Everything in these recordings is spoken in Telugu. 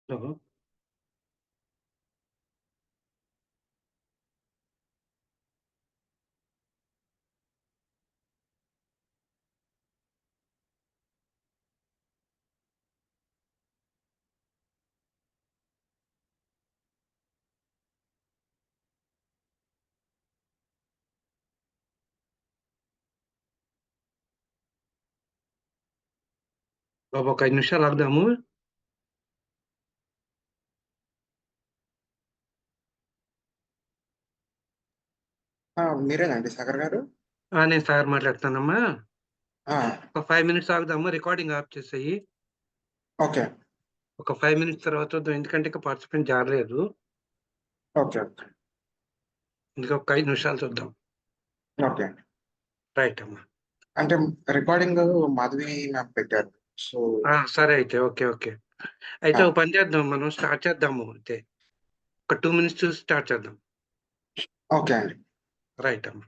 ఓహో! బాబు ఒక 5 నిమిషాలు ఆగుదాము. మీరేనండి సాగర్ గారు? నేను సాగర్ మాట్లాడుతున్నానమ్మా. ఆ! ఒక 5 మినిట్స్ ఆగుదాము. రికార్డింగ్ ఆఫ్ చేసేయి. ఓకే. ఒక 5 మినిట్స్ తర్వాత చూద్దాం. ఎందుకంటే ఇక పార్టిసిపెంట్ జారలేదు. ఓకే. ఓకే. ఇంకా ఒక 5 నిమిషాలు చూద్దాం. ఓకే. రైట్ అమ్మా. అంటే రికార్డింగ్ మాధవి మ్యామ్ పెట్టారు. సో సరే అయితే. ఓకే. ఓకే. అయితే ఆ! ఓ పని చేద్దాం. మనం స్టార్ట్ చేద్దాము అయితే. ఒక 2 మినిట్స్ చూసి స్టార్ట్ చేద్దాం. ఓకే అండి. రైట్ అమ్మా.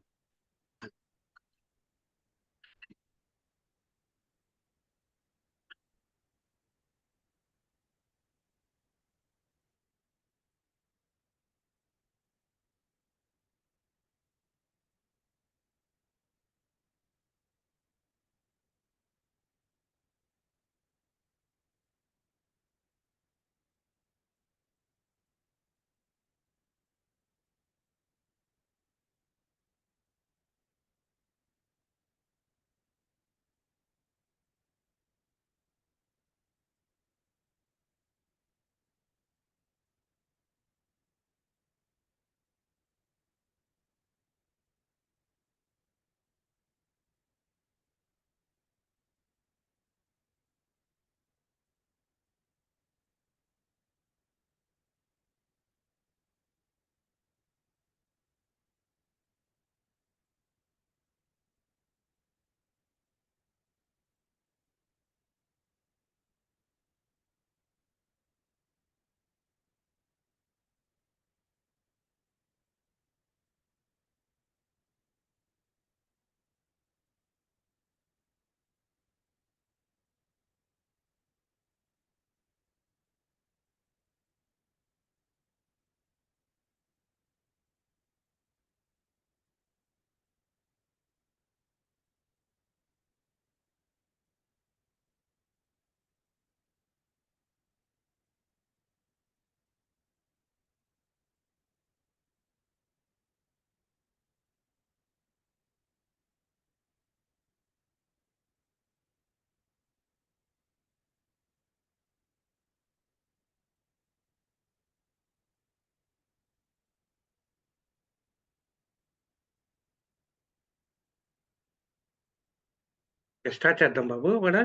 స్టార్ట్ చేద్దాం బాబు కూడా.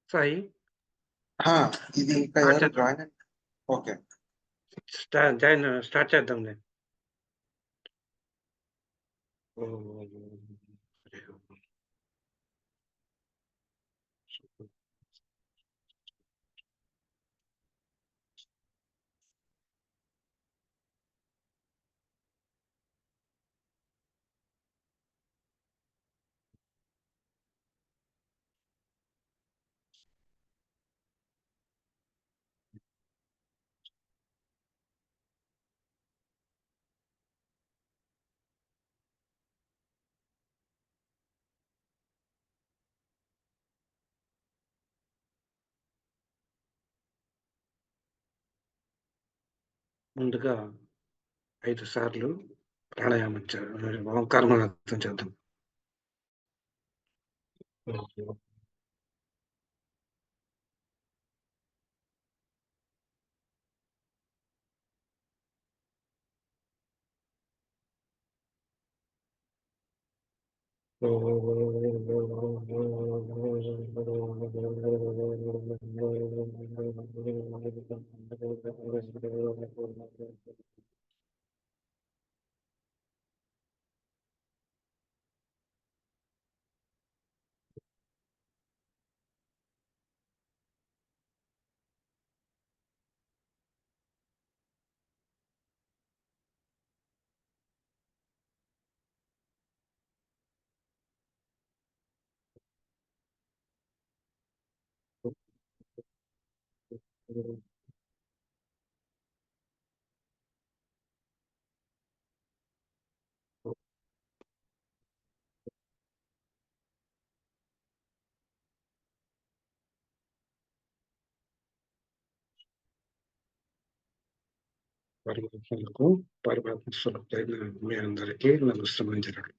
సాయి ఆ! ఇది ఇంకా స్టార్ట్ ఎవరు చేద్దాం. Join okay. స్టార్ట్ చేద్దాంలే. ఓం హరి ఓం. ముందుగా 5 సార్లు ప్రాణాయామం ఓంకారనాదం చేద్దాం. హ్మ్. పరమాత్మలకు, పరమాత్మ స్వరూపులైన మీ అందరికీ నమస్సమాంజలులు.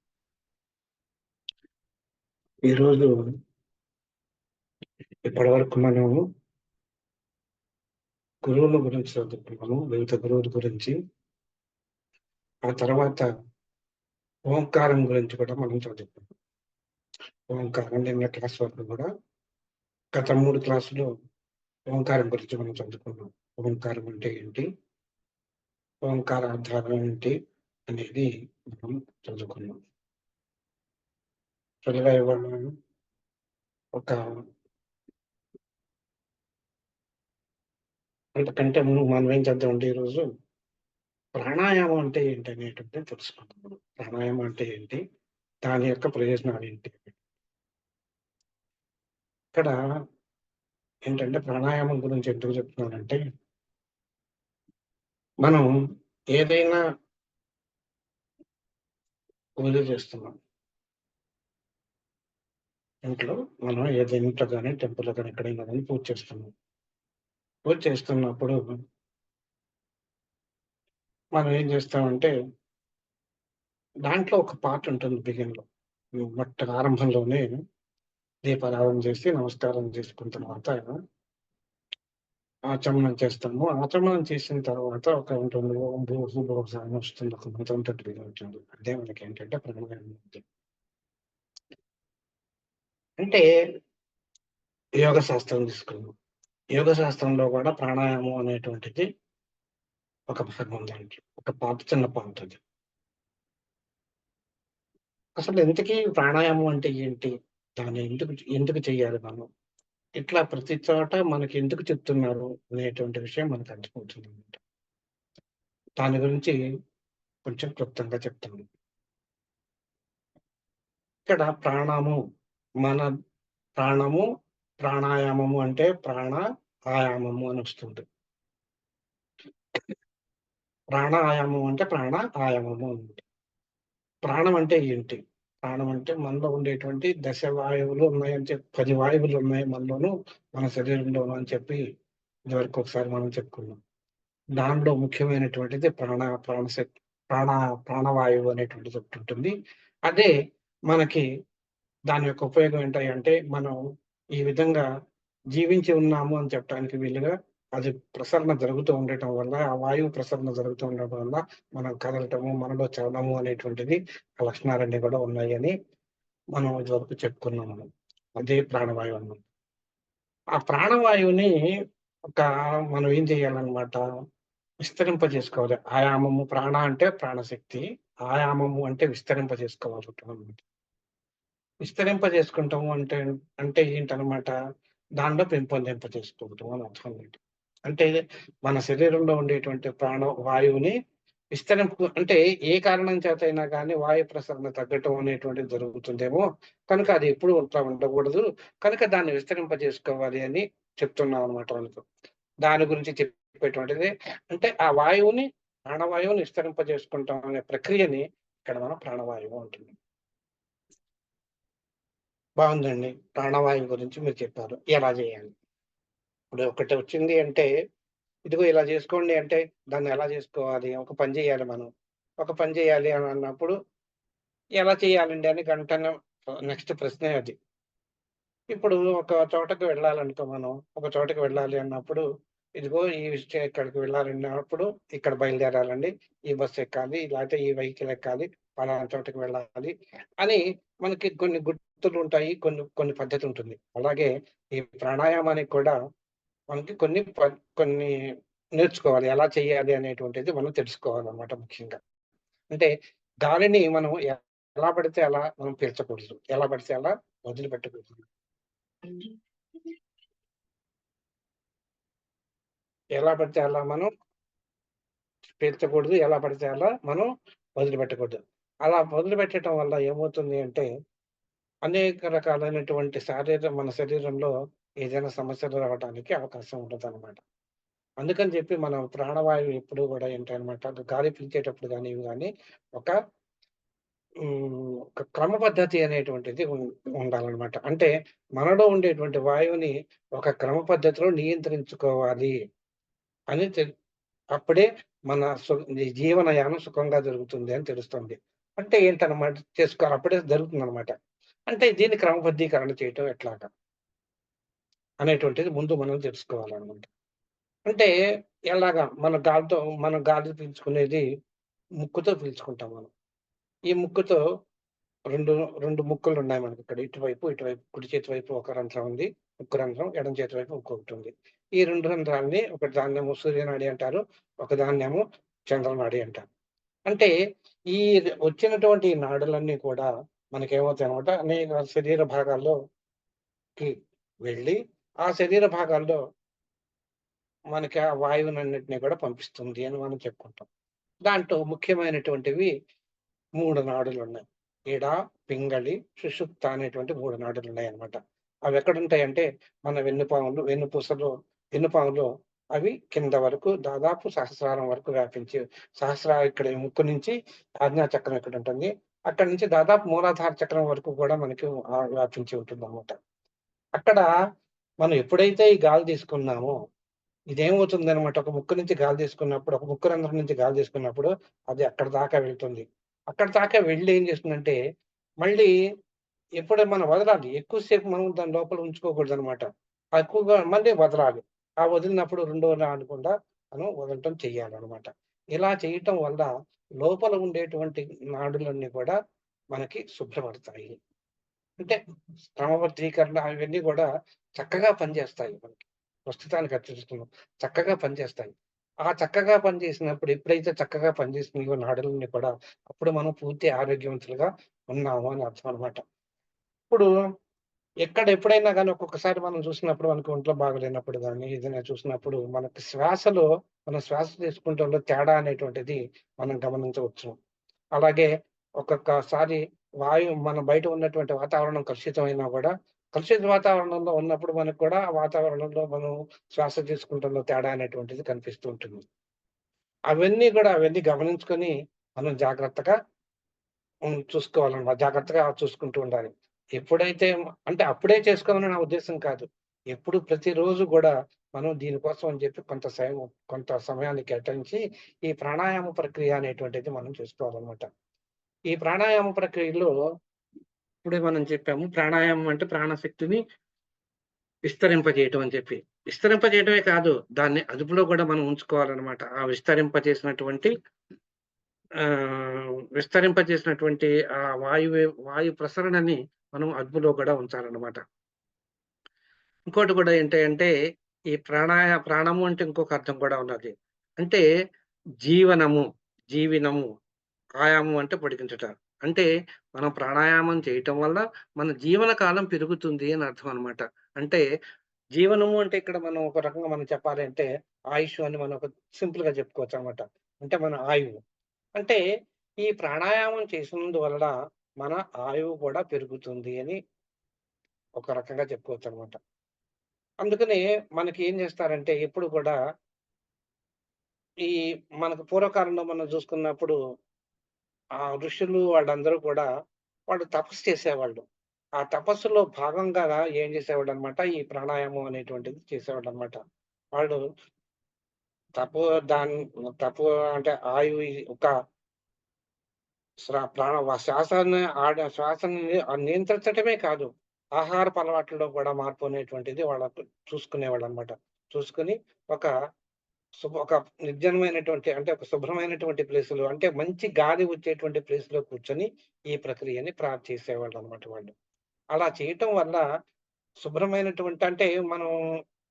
ఈరోజు ఇప్పటివరకు మనం గురువుల గురించి చదువుకున్నాము. వివిధ గురువుల గురించి. ఆ తర్వాత ఓంకారం గురించి కూడా మనం చదువుకున్నాం. ఓంకారం నిన్న క్లాస్ వరకు కూడా గత 3 క్లాసులు ఓంకారం గురించి మనం చదువుకున్నాం. ఓంకారం అంటే ఏంటి? ఓంకార అర్థాలు ఏంటి? అనేది మనం చదువుకున్నాం. త్వరగా ఇవాళ ఒక అంతకంటే ముందు మనం ఏం చేద్దామంటే ఈరోజు ప్రాణాయామం అంటే ఏంటి అనేటువంటిది తెలుసుకుందాం. ప్రాణాయామం అంటే ఏంటి? దాని యొక్క ప్రయోజనాలు ఏంటి? ఇక్కడ ఏంటంటే ప్రాణాయామం గురించి ఎందుకు చెప్తున్నానంటే, మనం ఏదైనా పూజ చేస్తున్నాం. ఇంట్లో మనం ఏదైనా ఇంట్లో గాని, టెంపుల్‌లో గాని, ఎక్కడైనా గాని పూజ చేస్తున్నాం. పూజ చేస్తున్నప్పుడు మనం ఏం చేస్తామంటే, దాంట్లో ఒక పార్ట్ ఉంటుంది బిగిన్‌లో. ఆరంభంలోనే దీపారాధన చేసి, నమస్కారం చేసుకున్న తర్వాత ఆచమనం చేస్తాము. ఆచమనం చేసిన తర్వాత ఒక ఉంటుంది. ఓం భూర్భువః స్వః అని వస్తుంది. ఒక మంత్రం తోటి ఉంటుంది. అదే మనకేంటంటే ప్రాణాయామం అంటే. అంటే యోగ శాస్త్రం తీసుకుందాం. యోగ శాస్త్రంలో కూడా ప్రాణాయామం అనేటువంటిది ఒక భాగం ఉంది దాంట్లో. ఒక పార్ట్, చిన్న పార్ట్ అది. అసలు ఇంతకీ ప్రాణాయామం అంటే ఏంటి? దాన్ని ఎందుకు ఎందుకు చేయాలి మనం? ఇట్లా ప్రతి చోట మనకి ఎందుకు చెప్తున్నారు అనేటువంటి విషయం మనకు అర్థమవుతుందన్నమాట. దాని గురించి కొంచెం క్లుప్తంగా చెప్తాను. ఇక్కడ ప్రాణము మన ప్రాణము, ప్రాణాయామము అంటే ప్రాణ ఆయామము అని వస్తుంది. ప్రాణాయామం అంటే ప్రాణ ఆయామము అన్నమాట. ప్రాణం అంటే ఏంటి? ప్రాణం అంటే మనలో ఉండేటువంటి దశ వాయువులు ఉన్నాయని 10 వాయువులు ఉన్నాయి మనలోను, మన శరీరంలోను అని చెప్పి ఇదివరకు ఒకసారి మనం చెప్పుకున్నాం. దానిలో ముఖ్యమైనటువంటిది ప్రాణ ప్రాణవాయువు అనేటువంటిది ఒకటుంటుంది. అదే మనకి దాని యొక్క ఉపయోగం ఏంటంటే, మనం ఈ విధంగా జీవించి ఉన్నాము అని చెప్పడానికి వీలుగా అది ప్రసరణ జరుగుతూ ఉండటం వల్ల, ఆ వాయువు ప్రసరణ జరుగుతూ ఉండడం వల్ల మనం కదలటము, మనలో చలనము అనేటువంటిది ఆ లక్షణాలన్నీ కూడా ఉన్నాయని మనం ఇదివరకు చెప్పుకున్నాం మనం. అదే ప్రాణవాయువు అన్నమాట. ఆ ప్రాణవాయువుని ఒక మనం ఏం చేయాలన్నమాట, విస్తరింపజేసుకోవాలి. ఆయామము ప్రాణ అంటే ప్రాణశక్తి. ఆయామము అంటే విస్తరింపజేసుకోవాలన్నమాట. విస్తరింపజేసుకుంటాము అంటే, అంటే ఏంటనమాట? దానిలో పెంపొందింపజేసుకుంటాం అని అర్థం అన్నమాట. అంటే మన శరీరంలో ఉండేటువంటి ప్రాణ వాయువుని అంటే ఏ కారణం చేతైనా గాని వాయు ప్రసరణ తగ్గటం అనేటువంటిది జరుగుతుందేమో, కనుక అది ఎప్పుడు అట్లా ఉండకూడదు. కనుక దాన్ని విస్తరింపజేసుకోవాలి అని చెప్తున్నాం అనమాట మనకు. దాని గురించి చెప్పేటువంటిది అంటే ఆ వాయువుని, ప్రాణవాయువుని విస్తరింపజేసుకుంటాం అనే ప్రక్రియని ఇక్కడ మనం ప్రాణవాయువు అంటున్నాం. బావుందండి. ప్రాణవాయువు గురించి మీరు చెప్పారు. ఎలా జేయాలి? ఇప్పుడు ఒకటి వచ్చింది అంటే, ఇదిగో ఇలా జేసుకోండి అంటే, దాన్ని ఎలా జేసుకోవాలి? ఒక పని జేయాలి మనం. ఒక పని జేయాలి అని అన్నప్పుడు, ఎలా చేయాలండి అని వెంటనే నెక్స్ట్ ప్రశ్నే అది. ఇప్పుడు ఒక చోటకి వెళ్ళాలనుకో మనం. ఒక చోటకి వెళ్ళాలి అన్నప్పుడు, ఇదిగో ఈ ఇక్కడికి వెళ్ళాలన్నప్పుడు, ఇక్కడ బయలుదేరాలండి. ఈ బస్ ఎక్కాలి, లేకపోతే ఈ వెహికల్ ఎక్కాలి, పలానా చోటకి వెళ్ళాలి అని మనకి కొన్ని గుర్తులుంటాయి. కొన్ని కొన్ని పద్ధతి ఉంటుంది. అలాగే ఈ ప్రాణాయామానికి కూడా మనకి కొన్ని నేర్చుకోవాలి. ఎలా చేయాలి అనేటువంటిది మనం తెలుసుకోవాలన్నమాట ముఖ్యంగా. అంటే గాలిని మనం ఎలా పడితే అలా మనం పీల్చకూడదు. ఎలా పడితే అలా వదిలిపెట్టకూడదు. ఎలా పడితే అలా మనం పీల్చకూడదు. ఎలా పడితే అలా మనం వదిలిపెట్టకూడదు. అలా వదిలిపెట్టడం వల్ల ఏమవుతుంది అంటే, అనేక రకాలైనటువంటి మన శరీరంలో ఏదైనా సమస్యలు రావడానికి అవకాశం ఉంటదనమాట. అందుకని చెప్పి మనం ప్రాణవాయువు ఎప్పుడు గూడా ఏంటనమాట గాలి పీల్చేటప్పుడు గాని, ఇవి గాని ఒక ఒక క్రమ పద్ధతి అనేటువంటిది ఉండాలనమాట. అంటే మనలో ఉండేటువంటి వాయువుని ఒక క్రమ పద్ధతిలో నియంత్రించుకోవాలి అని అప్పుడే మన జీవనయానం సుఖంగా జరుగుతుంది అని తెలుస్తుంది. అంటే ఏంటన్నమాట చేసుకోవాలి. అప్పుడే జరుగుతుందనమాట. అంటే దీన్ని క్రమబద్ధీకరణ చేయటం ఎట్లాగా అనేటువంటిది ముందు మనం తెలుసుకోవాలనమాట. అంటే ఎలాగా మనం గాలి పీల్చుకునేది ముక్కుతో పీల్చుకుంటాం మనం. ఈ ముక్కుతో 2, 2 ముక్కులున్నాయి మనకిక్కడ. ఇటువైపు కుడి చేతి వైపు ఒక రంధ్రం ఉంది. ముక్కు రంధ్రం. ఎడమ చేతి వైపు ఇంకొకటుంది. ఈ 2 రంధ్రాల్ని ఒకదాన్నేమో సూర్యనాడి అంటారు. ఒకదాన్నేమో చంద్రనాడి అంటారు. అంటే ఈ వచ్చినటువంటి నాడులన్నీ కూడా మనకేమవుతాయనమాట అనేక శరీర భాగాల్లోకి వెళ్ళి, ఆ శరీర భాగాల్లో మనకి ఆ వాయువునన్నిటిని కూడా పంపిస్తుంది అని మనం చెప్పుకుంటాం. దాంట్లో ముఖ్యమైనటువంటివి 3 నాడులున్నాయి. ఈడ, పింగళి, సుషుప్త అనేటువంటి 3 నాడులున్నాయన్నమాట. అవెక్కడుంటాయంటే మన వెన్నుపాములో అవి కింద వరకు దాదాపు సహస్రారం వరకు వ్యాపించి ఇక్కడ ముక్కు నుంచి ఆజ్ఞా చక్రం ఇక్కడుంటుంది. అక్కడి నుంచి దాదాపు మూలాధార చక్రం వరకు కూడా మనకి వ్యాపించి ఉంటుందన్నమాట. అక్కడ మనం ఎప్పుడైతే ఈ గాలి తీసుకున్నామో ఇదేమవుతుందనమాట ఒక ముక్కు నుంచి గాలి తీసుకున్నప్పుడు, ఒక ముక్కు రంధ్రం నుంచి గాలి తీసుకున్నప్పుడు అది అక్కడి దాకా వెళ్తుంది. అక్కడి దాకా వెళ్ళి ఏం చేస్తుందంటే, మళ్ళీ ఎప్పుడో మనం వదలాలి. ఎక్కువ సేపు మనం దాని లోపల ఉంచుకోకూడదనమాట. ఎక్కువగా మళ్ళీ వదలాలి. ఆ వదిలినప్పుడు రెండో రాకుండా మనం వదలటం చెయ్యాలనమాట. ఇలా చేయటం వల్ల లోపల ఉండేటువంటి నాడులన్నీ కూడా మనకి శుభ్రపడతాయి. అంటే క్రమబద్ధీకరణ అవన్నీ గూడా చక్కగా పనిచేస్తాయి మనకి. ప్రస్తుతానికి అది చూస్తున్నాం. చక్కగా పనిచేస్తాయి. ఆ చక్కగా పనిచేసినప్పుడు ఎప్పుడైతే చక్కగా పనిచేస్తున్నాయో నాడులన్నీ కూడా అప్పుడు మనం పూర్తి ఆరోగ్యవంతులుగా ఉన్నాము అని అర్థం అన్నమాట. ఇప్పుడు ఎప్పుడైనా గాని ఒక్కొక్కసారి మనం చూసినప్పుడు మనకి ఒంట్లో బాగలేనప్పుడు గాని, ఏదైనా చూసినప్పుడు మనకి మనం శ్వాస తీసుకుంటంలో తేడా అనేటువంటిది మనం గమనించవచ్చు. అలాగే ఒక్కొక్కసారి మన బయట ఉన్నటువంటి వాతావరణం కలుషితమైనా గూడా, కలుషిత వాతావరణంలో ఉన్నప్పుడు మనకు కూడా ఆ వాతావరణంలో మనం శ్వాస తీసుకుంటంలో తేడా అనేటువంటిది కనిపిస్తూ ఉంటుంది. అవన్నీ గమనించుకొని మనం జాగ్రత్తగా చూసుకోవాలన్నమాట. జాగ్రత్తగా చూసుకుంటూ ఉండాలి. ఎప్పుడైతే అంటే అప్పుడే చేసుకోమని నా ఉద్దేశ్యం కాదు. ప్రతిరోజు గూడా మనం దీనికోసం అని చెప్పి కొంత సమయాన్ని కేటాయించి ఈ ప్రాణాయామ ప్రక్రియ అనేటువంటిది మనం చేసుకోవాలన్నమాట. ఈ ప్రాణాయామ ప్రక్రియలో ఇప్పుడే మనం చెప్పాము. ప్రాణాయామం అంటే ప్రాణశక్తిని విస్తరింపజేయటం అని చెప్పి. విస్తరింపజేయటమే కాదు, దాన్ని అదుపులో గూడా మనం ఉంచుకోవాలనమాట. ఆ విస్తరింపజేసినటువంటి ఆ వాయు ప్రసరణని మనం అదుపులో కూడా ఉంచాలనమాట. ఇంకోటి కూడా ఏంటి అంటే, ఈ ప్రాణము అంటే ఇంకొక అర్థం కూడా ఉన్నది. అంటే జీవనము, జీవినము, ఆయామం అంటే పొడిగించుట. అంటే మనం ప్రాణాయామం చేయటం వల్ల మన జీవన కాలం పెరుగుతుంది అని అర్థం అన్నమాట. అంటే జీవనము అంటే ఇక్కడ మనం ఒక రకంగా మనం చెప్పాలి అంటే ఆయుష్ అని మనం ఒక సింపుల్‌గా చెప్పుకోవచ్చనమాట. అంటే మన ఆయువు. అంటే ఈ ప్రాణాయామం చేసినందువలన మన ఆయువు కూడా పెరుగుతుంది అని ఒక రకంగా చెప్పుకోవచ్చనమాట. అందుకనే మనకి ఏం చేస్తారంటే ఎప్పుడు కూడా ఈ మనకు పూర్వకాలంలో మనం చూసుకున్నప్పుడు ఆ ఋషులు వాళ్ళందరూ కూడా వాళ్ళు తపస్సు చేసేవాళ్ళు. ఆ తపస్సులో భాగంగా ఏం చేసేవాళ్ళనమాట, ఈ ప్రాణాయామం అనేటువంటిది చేసేవాళ్ళనమాట. వాళ్ళు తపో దాన్ తపో అంటే ఆయువు ఒక శ్వాసని నియంత్రించటమే కాదు, ఆహారపు అలవాట్లలో కూడా మార్పు అనేటువంటిది వాళ్ళకు చూసుకునేవాళ్ళనమాట. చూసుకొని ఒక ఒక నిర్జనమైనటువంటి అంటే ఒక శుభ్రమైనటువంటి ప్లేస్‌లో అంటే మంచి గాలి వచ్చేటువంటి ప్లేస్‌లో కూర్చొని ఈ ప్రక్రియని చేసేవాళ్ళనమాట వాళ్ళు. అలా చేయటం వల్ల శుభ్రమైనటువంటి అంటే మనం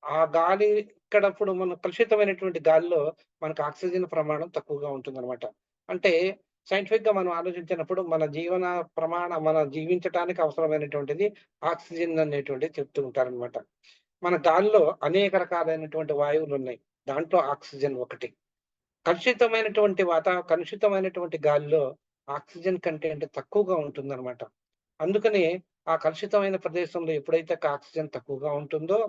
ఆ గాలి ఇక్కడప్పుడు మనం కలుషితమైనటువంటి గాలిలో మనకు ఆక్సిజన్ ప్రమాణం తక్కువగా ఉంటుందనమాట. అంటే సైంటిఫిక్‌గా మనం ఆలోచించినప్పుడు మన జీవించటానికి అవసరమైనటువంటిది ఆక్సిజన్ అనేటువంటిది చెప్తూ ఉంటారనమాట. మన గాలిలో అనేక రకాలైనటువంటి వాయువులున్నాయి. దాంట్లో ఆక్సిజన్ ఒకటి. కలుషితమైనటువంటి గాలిలో ఆక్సిజన్ కంటెంట్ తక్కువగా ఉంటుందనమాట. అందుకని ఆ కలుషితమైన ప్రదేశంలో ఎప్పుడైతే ఆక్సిజన్ తక్కువగా ఉంటుందో,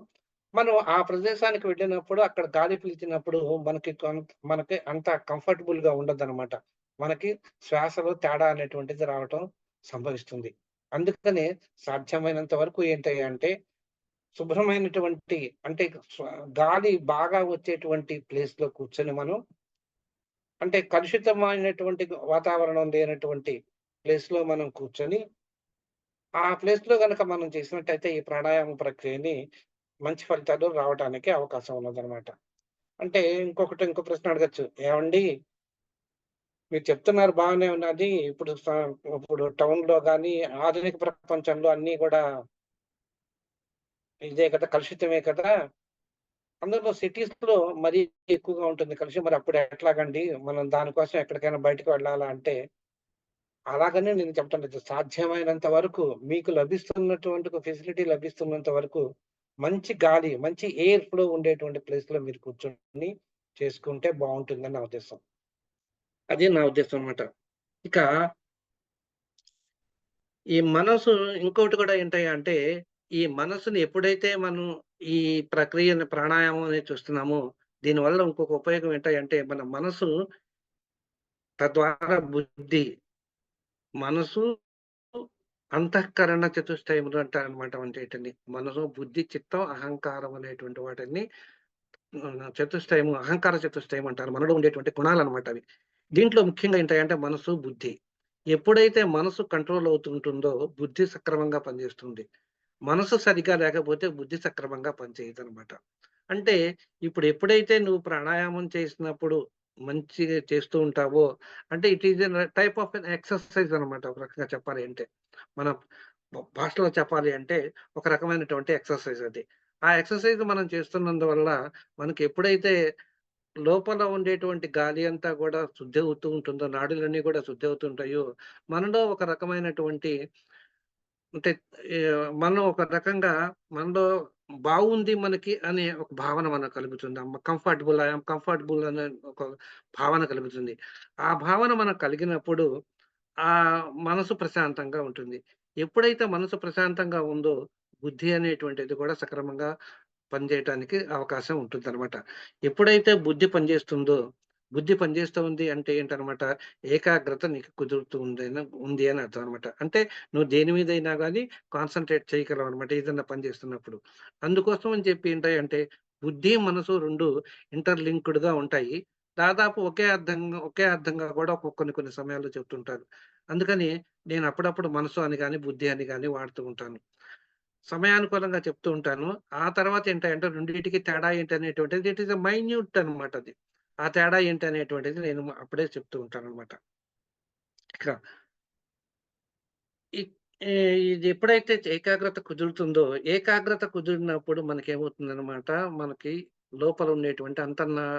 మనం ఆ ప్రదేశానికి వెళ్ళినప్పుడు అక్కడ గాలి పీల్చినప్పుడు మనకి అంత కంఫర్టబుల్‌గా ఉండదనమాట. మనకి శ్వాసలో తేడా అనేటువంటిది రావటం సంభవిస్తుంది. అందుకనే సాధ్యమైనంత వరకు ఏంటి అంటే శుభ్రమైనటువంటి అంటే స్వ గాలి బాగా వచ్చేటువంటి ప్లేస్‌లో కూర్చొని మనం అంటే కలుషితమైనటువంటి వాతావరణం లేనటువంటి ప్లేస్‌లో మనం కూర్చొని, ఆ ప్లేస్‌లో గనక మనం చేసినట్టయితే ఈ ప్రాణాయామ ప్రక్రియని మంచి ఫలితాలు రావటానికి అవకాశం ఉన్నదనమాట. అంటే ఇంకో ప్రశ్న అడగొచ్చు. ఏవండీ మీరు చెప్తున్నారు బాగానే ఉన్నది. ఇప్పుడు టౌన్‌లో గాని, ఆధునిక ప్రపంచంలో అన్నీ గూడా ఇదే కదా! కలుషితమే కదా! అందులో సిటీస్‌లో మరీ ఎక్కువగా ఉంటుంది కలుషితం. మరి అప్పుడు ఎట్లాగండి? మనం దానికోసం ఎక్కడికైనా బయటకి వెళ్ళాలా అంటే అలాగని నేను చెప్పటం లేదు. సాధ్యమైనంత వరకు మీకు లభిస్తున్నటువంటి ఒక ఫెసిలిటీ లభిస్తున్నంత వరకు మంచి గాలి, మంచి ఎయిర్ ఫ్లో ఉండేటువంటి ప్లేస్‌లో మీరు కూర్చొని చేసుకుంటే బావుంటుందని నా ఉద్దేశం. అదే నా ఉద్దేశం అన్నమాట. ఇక ఈ మనసు ఇంకోటి కూడా ఏంటయ్యా అంటే, ఈ మనసుని ఎప్పుడైతే మనం ఈ ప్రక్రియను ప్రాణాయామం అనేది చూస్తున్నామో, దీనివల్ల ఇంకొక ఉపయోగం ఏంటయ్యంటే, మన మనసు తద్వారా బుద్ధి, మనసు అంతఃకరణ చతుష్టయములు అంటారనమాట వంటేటిని. మనసు, బుద్ధి, చిత్తం, అహంకారం అనేటువంటి వాటిని చతుష్టయము, అహంకార చతుష్టయం అంటారు. మనలో ఉండేటువంటి గుణాలనమాట అవి. దీంట్లో ముఖ్యంగా ఏంటంటే మనసు, బుద్ధి. ఎప్పుడైతే మనసు కంట్రోల్ అవుతుంటుందో బుద్ధి సక్రమంగా పనిచేస్తుంది. మనసు సరిగ్గా లేకపోతే బుద్ధి సక్రమంగా పనిచేయదనమాట. అంటే ఇప్పుడు ఎప్పుడైతే నువ్వు ప్రాణాయామం చేసినప్పుడు మంచిగా చేస్తూ ఉంటావో అంటే it is a type of N exercise అనమాట. ఒక రకంగా చెప్పాలి అంటే. మన భాషలో చెప్పాలి అంటే ఒక రకమైనటువంటి ఎక్సర్‌సైజ్ అది. ఆ ఎక్సర్‌సైజ్ మనం చేస్తున్నందువల్ల మనకి ఎప్పుడైతే లోపల ఉండేటువంటి గాలి అంతా గూడా శుద్ధి అవుతూ ఉంటుందో, నాడులన్నీ గూడా శుద్ధి అవుతుంటాయో, మనలో ఒక రకమైనటువంటి అంటే మనం ఒక రకంగా మనలో బాగుంది మనకి అనే ఒక భావన మనకు కలుగుతుంది. ఐ యామ్ కంఫర్టబుల్ అనే ఒక భావన కలుగుతుంది. ఆ భావన మనకు కలిగినప్పుడు మనసు ప్రశాంతంగా ఉంటుంది. ఎప్పుడైతే మనసు ప్రశాంతంగా ఉందో, బుద్ధి అనేటువంటిది కూడా సక్రమంగా పనిచేయటానికి అవకాశం ఉంటుందనమాట. ఎప్పుడైతే బుద్ధి పనిచేస్తూ ఉంది అంటే ఏంటనమాట, ఏకాగ్రత నీకు కుదురుతూ ఉంది అని అర్థం అనమాట. అంటే నువ్వు దేని మీదైనా గాని కాన్సంట్రేట్ చేయగలవనమాట ఏదన్నా పని చేస్తున్నప్పుడు. అందుకోసం అని చెప్పి ఏంటంటే, బుద్ధి, మనసు 2 ఇంటర్‌లింక్డ్‌గా ఉంటాయి. దాదాపు ఒకే అర్థంగా కూడా కొన్ని కొన్ని సమయాల్లో చెప్తుంటారు. అందుకని నేను అప్పుడప్పుడు మనసు అని గాని, బుద్ధి అని గాని వాడుతూ ఉంటాను. సమయానుకూలంగా చెప్తూ ఉంటాను. ఆ తర్వాత ఏంటంటే రెండిటికి తేడా ఏంటనేటువంటిది ఇట్ ఈస్ ఎ మైన్యూట్ అనమాట అది. ఆ తేడా ఏంటనేటువంటిది నేను అప్పుడే చెప్తూ ఉంటాననమాట. ఇక ఇ ఈ ఇది ఎప్పుడైతే ఏకాగ్రత కుదురుతుందో, ఏకాగ్రత కుదిరినప్పుడు మనకేమవుతుందనమాట, మనకి లోపల ఉండేటువంటి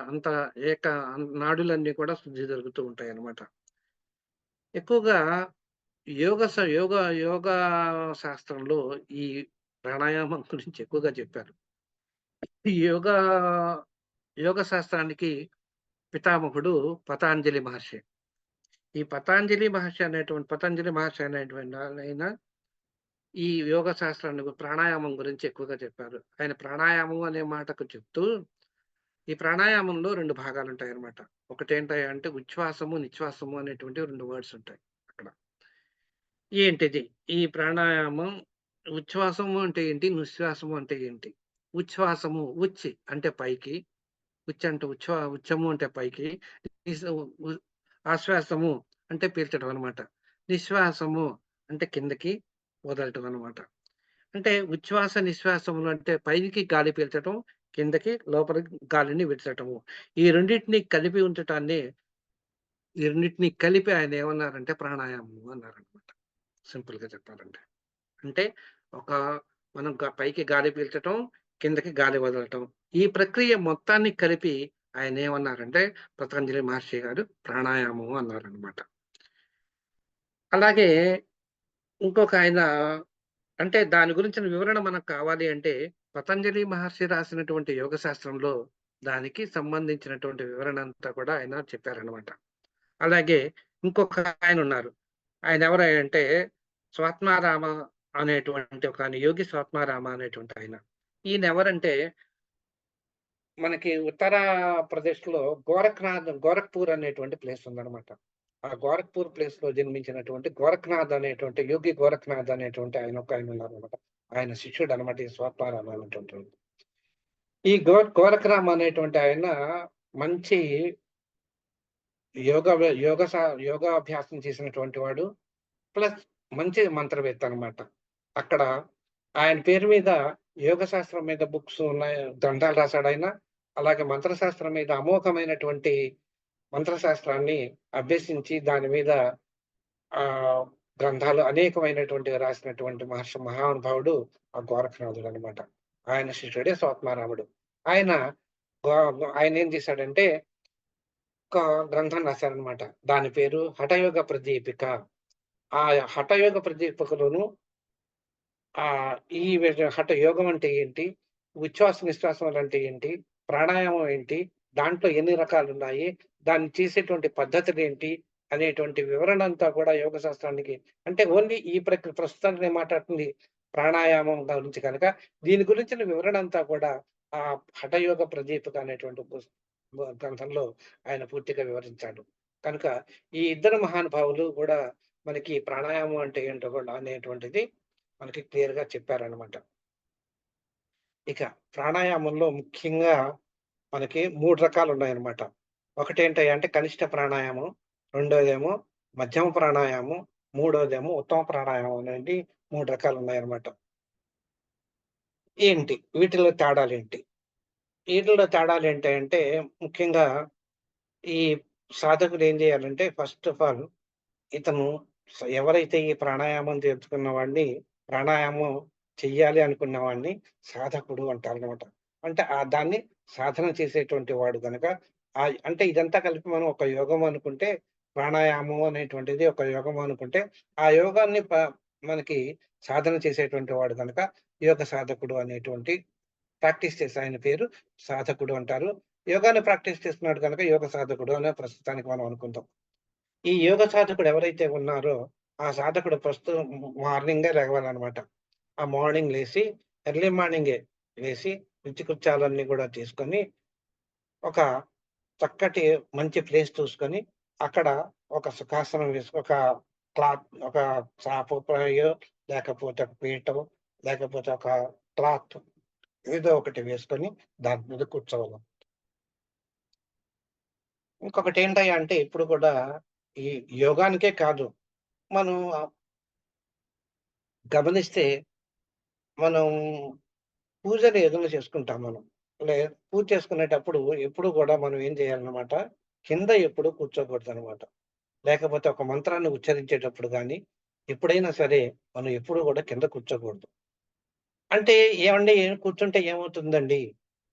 అంత ఏక నాడులన్నీ కూడా శుద్ధి జరుగుతూ ఉంటాయనమాట. ఎక్కువగా యోగా శాస్త్రంలో ఈ ప్రాణాయామం గురించి ఎక్కువగా చెప్పారు. ఈ యోగ శాస్త్రానికి పితామహుడు పతాంజలి మహర్షి. ఈ పతంజలి మహర్షి అనేటువంటి ఆయన ఈ యోగ శాస్త్రాన్ని ప్రాణాయామం గురించి ఎక్కువగా చెప్పారు. ఆయన ప్రాణాయామం అనే మాటకు చెప్తూ, ఈ ప్రాణాయామంలో 2 భాగాలుంటాయన్నమాట. ఒకటేంటంటే ఉచ్ఛ్వాసము, నిశ్వాసము అనేటువంటి 2 వర్డ్స్ ఉంటాయి అక్కడ. ఏంటిది? ఈ ప్రాణాయామం ఉచ్ఛ్వాసము అంటే ఏంటి? నిశ్వాసము అంటే ఏంటి? ఉచ్ఛ్వాసము అంటే పైకి, అంటే ఉచ్చము అంటే పైకి, నిస్ ఉ ఆశ్వాసము అంటే పీల్చడం అన్నమాట. నిశ్వాసము అంటే కిందకి వదలటం అన్నమాట. అంటే ఉచ్ఛ్వాస, నిశ్వాసములు అంటే పైకి గాలి పీల్చటం, కిందకి లోపలికి గాలిని విడచటము. ఈ రెండిటిని కలిపి ఉంచటాన్ని ఈ రెండిటిని కలిపి ఆయన ఏమన్నారంటే ప్రాణాయామం అన్నారన్నమాట. సింపుల్‌గా చెప్పాలంటే. అంటే ఒక మనం పైకి గాలి పీల్చటం, కిందకి గాలి వదలటం. ఈ ప్రక్రియ మొత్తాన్ని కలిపి ఆయనేమన్నారంటే పతంజలి మహర్షి గారు ప్రాణాయామం అన్నారనమాట. అలాగే ఇంకొక ఆయన అంటే దాని గురించిన వివరణ మనకు కావాలి అంటే పతంజలి మహర్షి రాసినటువంటి యోగ శాస్త్రంలో దానికి సంబంధించినటువంటి వివరణ అంతా కూడా ఆయన చెప్పారనమాట. అలాగే ఇంకొక ఆయనున్నారు. ఆయనెవరంటే స్వాత్మారామ అనేటువంటి ఒక ఆయన యోగి స్వాత్మారామ అనేటువంటి ఆయన. ఈయనెవరంటే మనకి ఉత్తరప్రదేశ్‌లో గోరఖ్‌పూర్ అనేటువంటి ప్లేస్ ఉందనమాట. ఆ గోరఖ్‌పూర్ ప్లేస్‌లో జన్మించినటువంటి గోరఖ్‌నాథ్ అనేటువంటి యోగి గోరఖ్‌నాథ్ అనేటువంటి ఆయనున్నారనమాట. ఆయన శిష్యుడనమాట ఈ స్వాత్మారామ అనేటువంటోడు. ఈ గోరఖరామ్ అనేటువంటి ఆయన మంచి యోగ వ్య యోగ సా యోగాభ్యాసం చేసినటువంటి వాడు. ప్లస్ మంచి మంత్రవేత్త అనమాట. అక్కడ ఆయన పేరు మీద యోగ శాస్త్రం మీద బుక్స్ ఉన్నాయి. గ్రంథాలు రాసాడాయన. అలాగే మంత్రశాస్త్రం మీద అమోఘమైనటువంటి మంత్రశాస్త్రాన్ని అభ్యసించి దాని మీద ఆహ్, గ్రంథాలు అనేకమైనటువంటివి రాసినటువంటి మహానుభావుడు ఆ గోరఖనాథుడనమాట. ఆయన శిష్యుడే స్వాత్మారాముడు. ఆయన గో గో ఆయనేం చేశాడంటే ఒక గ్రంథం రాశారనమాట. దాని పేరు 'హఠయోగ ప్రదీపిక'. ఆ 'హఠయోగ ప్రదీపికలోను' ఈ హఠ యోగం అంటే ఏంటి? ఉచ్ఛ్వాస నిశ్వాసములంటే ఏంటి? ప్రాణాయామం ఏంటి? దాంట్లో ఎన్ని రకాలున్నాయి? దాన్ని చేసేటువంటి పద్ధతులేంటి? అనేటువంటి వివరణ అంతా కూడా యోగ శాస్త్రానికి అంటే ఓన్లీ ఈ ప్రస్తుతానికి నేను మాట్లాడుతుంది ప్రాణాయామం గురించి కనుక, దీని గురించిన వివరణ అంతా కూడా ఆ 'హఠయోగ ప్రదీపిక' అనేటువంటి గ్రంథంలో ఆయన పూర్తిగా వివరించాడు. కనుక ఈ ఇద్దరు మహానుభావులు కూడా మనకి ప్రాణాయామం అంటే ఏంటో కూడా అనేటువంటిది మనకి క్లియర్‌గా చెప్పారనమాట. ఇక ప్రాణాయామంలో ముఖ్యంగా మనకి 3 రకాలున్నాయనమాట. ఒకటేంటయ్యా అంటే కనిష్ట ప్రాణాయామం, రెండోదేమో మధ్యమ ప్రాణాయామం, మూడోదేమో ఉత్తమ ప్రాణాయామం అనేది 3 రకాలున్నాయనమాట. ఏంటి? వీటిలో తేడాలేంటి? ఈటిల్లో తేడాలేంటంటే ముఖ్యంగా ఈ సాధకుడు ఏం చేయాలంటే ఫస్ట్ ఆఫ్ ఆల్ ఇతను ఎవరైతే ఈ ప్రాణాయామం నేర్చుకున్న వాడిని, ప్రాణాయామం చెయ్యాలి అనుకున్న వాడిని సాధకుడు అంటారనమాట. అంటే దాన్ని సాధన చేసేటువంటి వాడు గనక అంటే ఇదంతా కలిపి మనం ఒక యోగం అనుకుంటే, ప్రాణాయామం అనేటువంటిది ఒక యోగం అనుకుంటే, ఆ యోగాన్ని మనకి సాధన చేసేటువంటి వాడు గనక యోగ సాధకుడు అనేటువంటి ప్రాక్టీస్ చేసే ఆయన పేరు సాధకుడు అంటారు. యోగాన్ని ప్రాక్టీస్ చేస్తున్నాడు గనక యోగ సాధకుడు అనే ప్రస్తుతానికి మనం అనుకుందాం. ఈ యోగ సాధకుడు ఎవరైతే ఉన్నారో, ఆ సాధకుడు మార్నింగే లెగవాలనమాట. ఆ మార్నింగ్ లేసి, ఎర్లీ మార్నింగే లేసి, నిత్యకృత్యాలన్నీ గూడా తీసుకొని, ఒక చక్కటి మంచి ప్లేస్ చూసుకొని, అక్కడ ఒక సుఖాసనం ఒక ఒక చాపపయో, లేకపోతే ఒక పీఠో, లేకపోతే ఒక క్లాత్ ఏదో ఒకటి వేసుకొని దాని మీద కూర్చోవాలి. ఇంకొకటేంటయ్యా అంటే ఇప్పుడు కూడా ఈ యోగానికే కాదు, మనం గమనిస్తే మనం పూజలు ఏదైనా చేసుకుంటాం మనం. లే పూజ చేసుకునేటప్పుడు ఎప్పుడు గూడా మనం ఏం చేయాలన్నమాట, కింద ఎప్పుడు కూర్చోకూడదనమాట. లేకపోతే ఒక మంత్రాన్ని ఉచ్చరించేటప్పుడు గాని, ఎప్పుడైనా సరే మనం ఎప్పుడు గూడా కింద కూర్చోకూడదు. అంటే ఏవండీ కూర్చుంటే ఏమవుతుందండి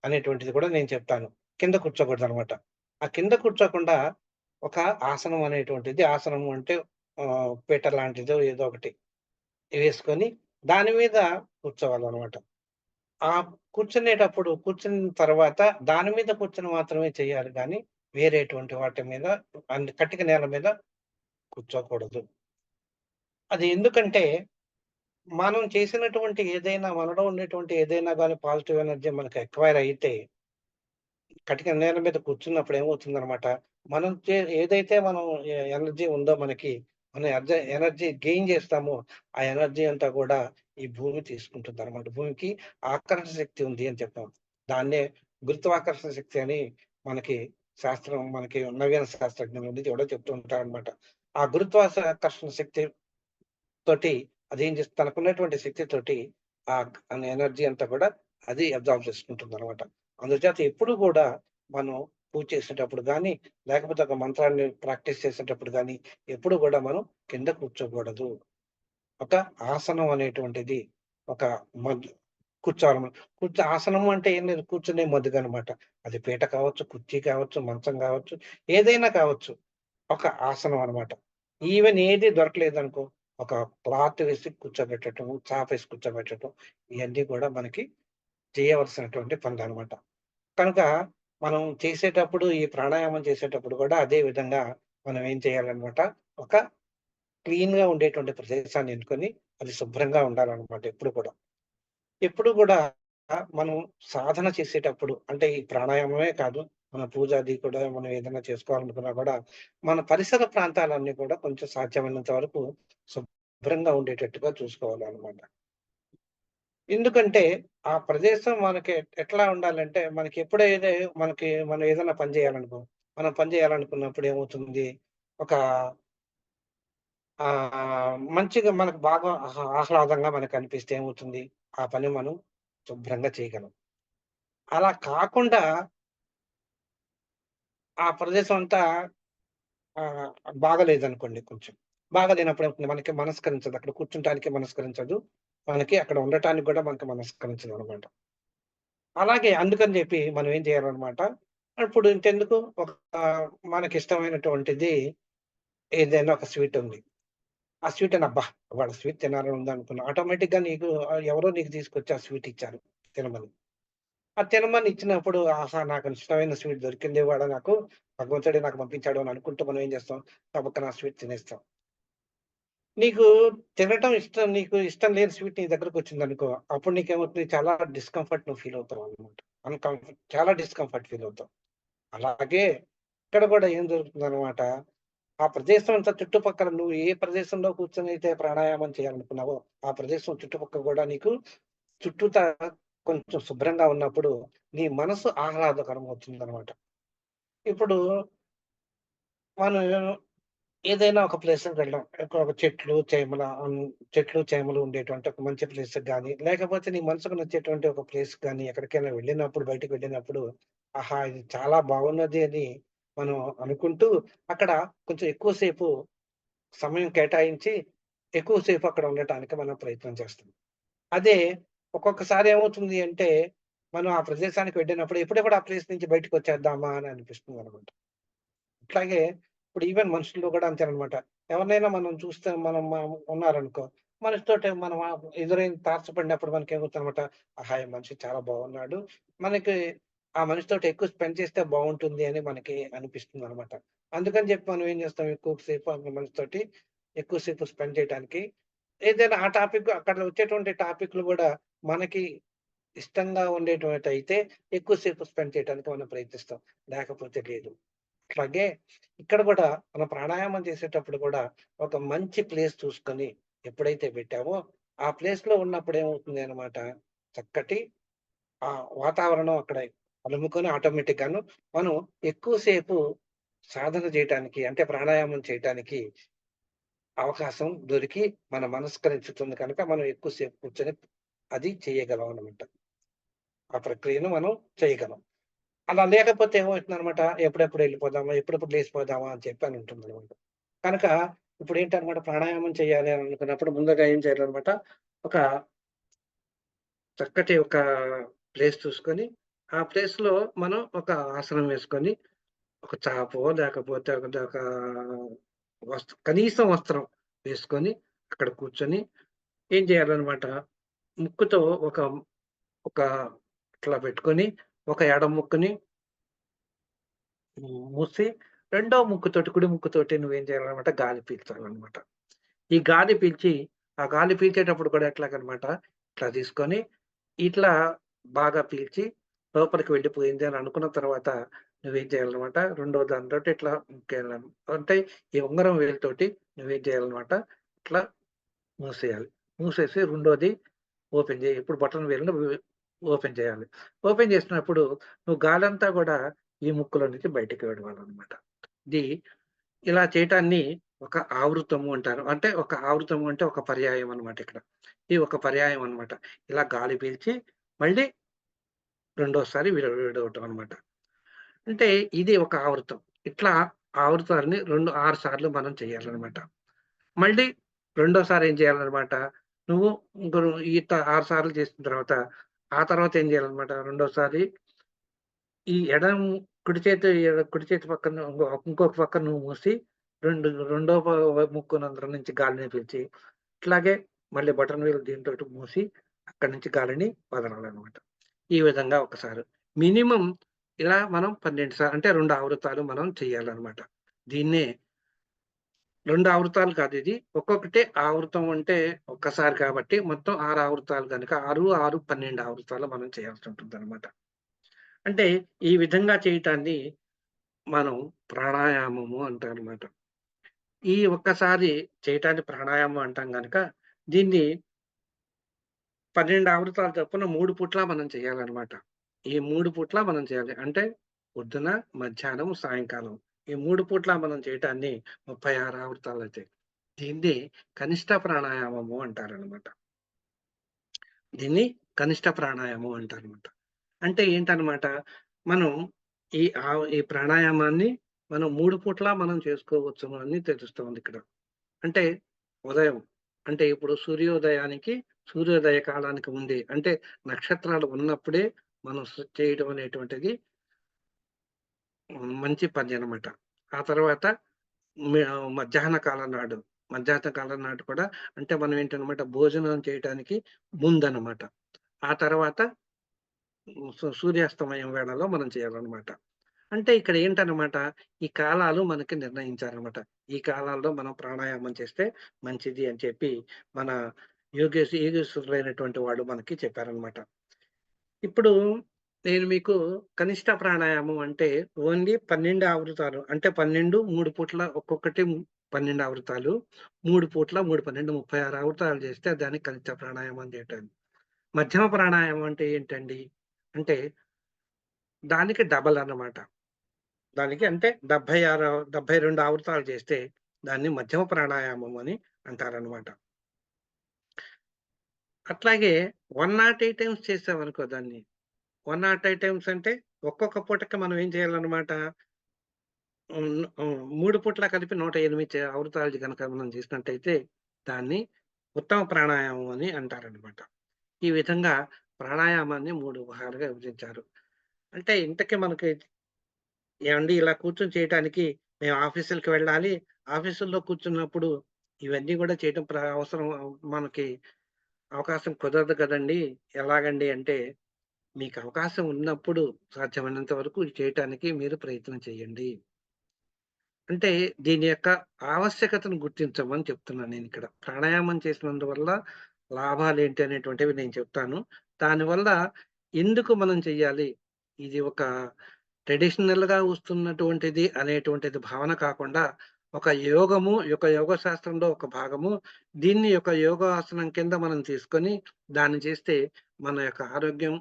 అనేటువంటిది కూడా నేను చెప్తాను. కింద కూర్చోకూడదనమాట. ఆ కింద కూర్చోకుండా ఒక ఆసనం అనేటువంటిది ఆసనం అంటే పీట లాంటిదో ఏదో ఒకటి వేసుకొని దాని మీద కూర్చోవాలనమాట. ఆ కూర్చున్న తర్వాత దాని మీద కూర్చొని మాత్రమే చేయాలి గానీ, వేరేటువంటి వాటి మీద కటిక నేల మీద కూర్చోకూడదు. అది ఎందుకంటే, మనం చేసినటువంటి ఏదైనా మనలో ఉండేటువంటి ఏదైనా గాని పాజిటివ్ ఎనర్జీ మనకు ఎక్వైర్ అయితే, కటిక నేల మీద కూర్చున్నప్పుడు ఏమవుతుందనమాట, మనం ఏదైతే మనం ఎనర్జీ ఉందో మనకి, మనం ఎనర్జీ గెయిన్ చేస్తామో, ఆ ఎనర్జీ అంతా గూడా ఈ భూమి తీసుకుంటుందనమాట. భూమికి ఆకర్షణ శక్తి ఉంది అని చెప్పాం. దాన్నే గురుత్వాకర్షణ శక్తి అని మనకి మనకి నవీన శాస్త్రజ్ఞుల నుంచి కూడా చెప్తూ ఉంటారనమాట. ఆ గురుత్వాకర్షణ శక్తి తోటి అదేం తనకున్నటువంటి శక్తితోటి ఎనర్జీ అంతా కూడా అది అబ్జార్బ్ చేసుకుంటుందనమాట. అందుచేత ఎప్పుడు కూడా మనం పూజ చేసేటప్పుడు గానీ, లేకపోతే ఒక మంత్రాన్ని ప్రాక్టీస్ చేసేటప్పుడు గానీ, ఎప్పుడు గూడా మనం కింద కూర్చోకూడదు. ఒక ఆసనం అనేటువంటిది ఒక మద్ కూర్చోవాలి మనం. ఆసనం అంటే ఏం లేదు కూర్చునే మదుగనమాట. అది పీట కావచ్చు, కుర్చీ కావచ్చు, మంచం కావచ్చు, ఏదైనా కావచ్చు. ఒక ఆసనం అనమాట. ఈవెన్ ఏది దొరకలేదనుకో, ఒక క్లాత్ వేసి కూర్చోబెట్టటం, చాపేసి కూర్చోబెట్టటం, ఇయన్నీ కూడా మనకి చేయవలసినటువంటి పనులనమాట. కనుక మనం చేసేటప్పుడు ఈ ప్రాణాయామం చేసేటప్పుడు కూడా అదే విధంగా మనం ఏం చేయాలనమాట, ఒక క్లీన్‌గా ఉండేటువంటి ప్రదేశాన్ని ఎన్నుకొని, అది శుభ్రంగా ఉండాలనమాట ఎప్పుడు కూడా. ఎప్పుడు కూడా మనం సాధన చేసేటప్పుడు అంటే ఈ ప్రాణాయామమే కాదు, మన పూజ అది కూడా మనం ఏదైనా చేసుకోవాలనుకున్నా కూడా, మన పరిసర ప్రాంతాలన్నీ కూడా కొంచెం సాధ్యమైనంత వరకు శుభ్రంగా ఉండేటట్టుగా చూసుకోవాలనమాట. ఎందుకంటే, ఆ ప్రదేశం మనకి ఎట్లా ఉండాలంటే, మనం ఏదైనా పని చేయాలనుకో, మనం పని చేయాలనుకున్నప్పుడు ఏమవుతుంది, ఒక మంచిగా మనకు బాగా ఆహ్లాదంగా మనకనిపిస్తే ఏమవుతుంది, ఆ పని మనం శుభ్రంగా చేయగలం. అలా కాకుండా ఆ ప్రదేశం అంతా ఆహ్, బాగాలేదనుకోండి కొంచెం. బాగాలేనప్పుడు ఏమవుతుంది, మనకి మనస్కరించదు. అక్కడ కూర్చుంటానికి మనస్కరించదు. మనకి అక్కడ ఉండటానికి కూడా మనకి మనస్కరించదనమాట. అలాగే అందుకని జెప్పి మనం ఏం చేయాలనమాట, ఇప్పుడు ఇంకెందుకు ఒక మనకిష్టమైనటువంటిది ఏదైనా ఒక స్వీట్ ఉంది. ఆ స్వీట్ అని అబ్బా! ఇవాళ స్వీట్ తినాలని ఉందనుకున్నా. ఆటోమేటిక్‌గా నీకు ఎవరో నీకు తీసుకొచ్చి ఆ స్వీట్ ఇచ్చారు తినమని. ఆ తినమని ఇచ్చినప్పుడు ఆహా! నాకు ఇష్టమైన స్వీట్ దొరికింది ఇవాళ నాకు. భగవంతుడే నాకు పంపించాడు అని అనుకుంటూ మనం ఏం చేస్తాం, గబుక్కన ఆ స్వీట్ తినేస్తాం. నీకు నీకు ఇష్టం లేని స్వీట్ నీ దగ్గరకొచ్చిందనుకో, అప్పుడు నీకేమవుతుంది, చాలా డిస్కంఫర్ట్ నువ్వు ఫీల్ అవుతావన్నమాట. చాలా డిస్కంఫర్ట్ ఫీల్ అవుతావు. అలాగే ఇక్కడ కూడా ఏం జరుగుతుందనమాట, ఆ ప్రదేశం అంతా చుట్టుపక్కల నువ్వు ఏ ప్రదేశంలో కూర్చొనైతే ప్రాణాయామం చేయాలనుకున్నావో, ఆ ప్రదేశం చుట్టుపక్కల గూడా నీకు చుట్టూతా కొంచెం శుభ్రంగా ఉన్నప్పుడు, నీ మనసు ఆహ్లాదకరం అవుతుందనమాట. ఇప్పుడు మనం ఏదైనా ఒక ప్లేస్‌కి వెళ్ళడం. ఒక చెట్లు, చేమలు ఉండేటువంటి ఒక మంచి ప్లేస్‌కి గాని, లేకపోతే నీ మనసుకు నచ్చేటువంటి ఒక ప్లేస్‌కి గాని, ఎక్కడికైనా వెళ్ళినప్పుడు, బయటికి వెళ్ళినప్పుడు, ఆహా! ఇది చాలా బాగున్నది అని మనం అనుకుంటూ, అక్కడ కొంచెం ఎక్కువ సేపు సమయం కేటాయించి, ఎక్కువ సేపు అక్కడ ఉండటానికి మనం ప్రయత్నం చేస్తాం. అదే ఒక్కొక్కసారి ఏమవుతుంది అంటే, మనం ఆ ప్రదేశానికి వెళ్ళినప్పుడు ఎప్పుడెప్పుడు ఆ ప్లేస్ నుంచి బయటికొచ్చేద్దామా అని అనిపిస్తుందనమాట. అట్లాగే ఇప్పుడు ఈవెన్ మనుషుల్లో గూడా అంతేననమాట. ఎవరినైనా మనం చూస్తే ఉన్నారనుకో, మనిషితోటి మనం ఎదురైన తారసపడినప్పుడు మనకేమవుతుందనమాట, ఆహా! ఈ మనిషి చాలా బాగున్నాడు. మనకి ఆ మనిషితోటి ఎక్కువ స్పెండ్ చేస్తే బావుంటుంది అని మనకి అనిపిస్తుందనమాట. అందుకని జెప్పి మనం ఏం జేస్తాం, ఎక్కువ సేపు ఆ మనిషితోటి ఎక్కువ సేపు స్పెండ్ చేయటానికి ఏదైనా ఆ టాపిక్ అక్కడ వచ్చేటువంటి టాపిక్‌లు గూడా మనకి ఇష్టంగా ఉండేటువంటయితే ఎక్కువ సేపు స్పెండ్ చేయటానికి మనం ప్రయత్నిస్తాం. లేకపోతే లేదు. అట్లాగే ఇక్కడ గూడా మనం ప్రాణాయామం చేసేటప్పుడు గూడా ఒక మంచి ప్లేస్ చూసుకొని ఎప్పుడైతే పెట్టామో, ఆ ప్లేస్‌లో ఉన్నప్పుడు ఏమవుతుంది అన్నమాట, చక్కటి వాతావరణం అక్కడ అలుముకొని ఆటోమేటిక్‌గాను మనం ఎక్కువ సేపు సాధన జేయటానికి అంటే ప్రాణాయామం చేయటానికి అవకాశం దొరికి మన మనస్కరించుతుంది కనుక మనం ఎక్కువ సేపు కూర్చొని అది చేయగలం అన్నమాట. ఆ ప్రక్రియను మనం చేయగలం. అలా లేకపోతే ఏమవుతుందనమాట, ఎప్పుడెప్పుడు ఎళ్ళిపోదామా, ఎప్పుడెప్పుడు లేసిపోదామా అని చెప్పి అని ఉంటుందనమాట. కనుక ఇప్పుడేంటనమాట, ప్రాణాయామం చేయాలి అని అనుకున్నప్పుడు ముందుగా ఏం చేయాలనమాట, ఒక చక్కటి ఒక ప్లేస్ చూసుకొని, ఆ ప్లేస్‌లో మనం ఒక ఆసనం వేసుకొని, ఒక చాపో లేకపోతే ఒక కనీసం వస్త్రం వేసుకొని, అక్కడ కూర్చొని ఏం చేయాలనమాట, ముక్కుతో ఒక ఒక ఇట్లా పెట్టుకొని, ఒక ఎడమ ముక్కుని మూసి, రెండో ముక్కుతోటి కుడి ముక్కుతోటి నువ్వేం చేయాలనమాట, గాలి పీల్చాలనమాట. ఈ గాలి పీల్చి, ఆ గాలి పీల్చేటప్పుడు కూడా ఎట్లాగనమాట, ఇట్లా తీసుకొని, ఇట్లా బాగా పీల్చి లోపలికి వెళ్ళిపోయింది అని అనుకున్న తర్వాత నువ్వేం చేయాలనమాట, రెండో దానితోటి ఇట్లా అంటే ఈ ఉంగరం వేలుతోటి నువ్వేం చేయాలనమాట, ఇట్లా మూసేయాలి. మూసేసి రెండోది ఓపెన్ జేయి. ఇప్పుడు బటన్ వేలుని ఓపెన్ చేయాలి. ఓపెన్ చేసినప్పుడు నువ్వు గాలంతా గూడా ఈ ముక్కులో నుంచి బయటికి విడవాలనమాట. ఇది ఇలా చేయటాన్ని ఒక ఆవృతము అంటారు. అంటే ఒక ఆవృతము అంటే ఒక పర్యాయం అన్నమాట ఇక్కడ. ఇది ఒక పర్యాయం అన్నమాట. ఇలా గాలి పీల్చి మళ్ళీ రెండోసారి విడవటం అన్నమాట. అంటే ఇది ఒక ఆవృతం. ఇట్లా ఆవృతాన్ని 6 సార్లు మనం చేయాలన్నమాట. మళ్ళీ రెండోసారి ఏం చేయాలన్నమాట, నువ్వు ఇంకో 6 సార్లు చేసిన తర్వాత, ఆ తర్వాత ఏం చేయాలన్నమాట, రెండోసారి ఈ కుడి చేతి పక్కన ఇంకొక పక్కన నువ్వు మూసి, రెండో ముక్కునంద్రం నుంచి గాలిని పీల్చి, ఇట్లాగే మళ్ళీ బటన్ వేలు దీనితోటి మూసి, అక్కడి నుంచి గాలిని వదలాలనమాట. ఈ విధంగా ఒకసారి. మినిమమ్ ఇలా మనం 12 అంటే 2 ఆవృతాలు మనం చేయాలనమాట. దీన్నే 2 ఆవృతాలు కాదు ఇది. ఒక్కొక్కటి ఆవృతం అంటే ఒక్కసారి కాబట్టి మొత్తం 6 ఆవృతాలు గనుక 6, 6, 12 ఆవృతాలు మనం చేయాల్సి ఉంటుందన్నమాట. అంటే ఈ విధంగా చేయటాన్ని మనం ప్రాణాయామము అంటారన్నమాట. ఈ ఒక్కసారి చేయటాన్ని ప్రాణాయామం అంటాం గనక దీన్ని 12 ఆవృతాలు చొప్పున 3 పూట్ల మనం చేయాలన్నమాట. ఈ 3 పూట్ల మనం చేయాలి. అంటే పొద్దున, మధ్యాహ్నం, సాయంకాలం. ఈ 3 పూట్ల మనం చేయటాన్ని 36 ఆవృతాలయితాయి. దీన్ని కనిష్ట ప్రాణాయామము అంటారనమాట. దీన్ని కనిష్ట ప్రాణాయామం అంటారనమాట. అంటే ఏంటనమాట, మనం ఈ ప్రాణాయామాన్ని మనం 3 పూట్ల మనం చేసుకోవచ్చును అని తెలుస్తోందిక్కడ. అంటే ఉదయం అంటే ఇప్పుడు సూర్యోదయ కాలానికి ముందే అంటే నక్షత్రాలు ఉన్నప్పుడే మనం చేయడం అనేటువంటిది మంచి పని అన్నమాట. ఆ తర్వాత మధ్యాహ్న కాలం నాడు కూడా అంటే మనం ఏంటన్నమాట భోజనం చేయటానికి ముందనమాట. ఆ తర్వాత సూర్యాస్తమయం వేళలో మనం చేయాలన్నమాట. అంటే ఇక్కడ ఏంటన్నమాట, ఈ కాలాలు మనకి నిర్ణయించారన్నమాట. ఈ కాలాల్లో మనం ప్రాణాయామం చేస్తే మంచిది అని చెప్పి మన యోగేశ్వరులైనటువంటి వాళ్ళు మనకి చెప్పారన్నమాట. ఇప్పుడు నేను మీకు కనిష్ట ప్రాణాయామం అంటే ఓన్లీ 12 ఆవృతాలు. అంటే 12, 3 పూట్ల ఒక్కొక్కటి 12 ఆవృతాలు. 3 పూట్ల 3, 12, 36 ఆవృతాలు చేస్తే దాన్ని కనిష్ట ప్రాణాయామం అని చెప్పారు. మధ్యమ ప్రాణాయామం అంటే ఏంటండి? అంటే దానికి డబల్ అన్నమాట. దానికి అంటే 72 ఆవృతాలు చేస్తే దాన్ని మధ్యమ ప్రాణాయామం అని అంటారనమాట. అట్లాగే 108 టైమ్స్ చేసామనుకో దాన్ని. 108 టైమ్స్ అంటే ఒక్కొక్క పూటకి మనం ఏం చేయాలన్నమాట. 3 పూట్ల కలిపి 108 అవృతాలు గనక మనం చేసినట్టయితే దాన్ని ఉత్తమ ప్రాణాయామం అని అంటారనమాట. ఈ విధంగా ప్రాణాయామాన్ని 3 భాగాలుగా విభజించారు. అంటే ఇంతకీ మనకి ఏవండీ ఇలా కూర్చొని చేయటానికి మేము ఆఫీసులకి వెళ్ళాలి. ఆఫీసుల్లో కూర్చున్నప్పుడు ఇవన్నీ గూడా చేయటం అవసరం మనకి అవకాశం కుదరదు కదండీ! ఎలాగండి అంటే, మీకు అవకాశం ఉన్నప్పుడు సాధ్యమైనంత వరకు చేయటానికి మీరు ప్రయత్నం చేయండి. అంటే దీని యొక్క ఆవశ్యకతను గుర్తించమని చెప్తున్నాను నేనిక్కడ. ప్రాణాయామం చేసినందువల్ల లాభాలేంటి అనేటువంటివి నేను చెప్తాను. దానివల్ల ఎందుకు మనం చెయ్యాలి? ఇది ఒక ట్రెడిషనల్‌గా వస్తున్నటువంటిది అనేటువంటిది భావన కాకుండా, ఒక యోగ శాస్త్రంలో ఒక భాగము. దీన్ని ఒక యోగాసనం కింద మనం తీసుకొని, దాన్ని చేస్తే మన యొక్క ఆరోగ్యం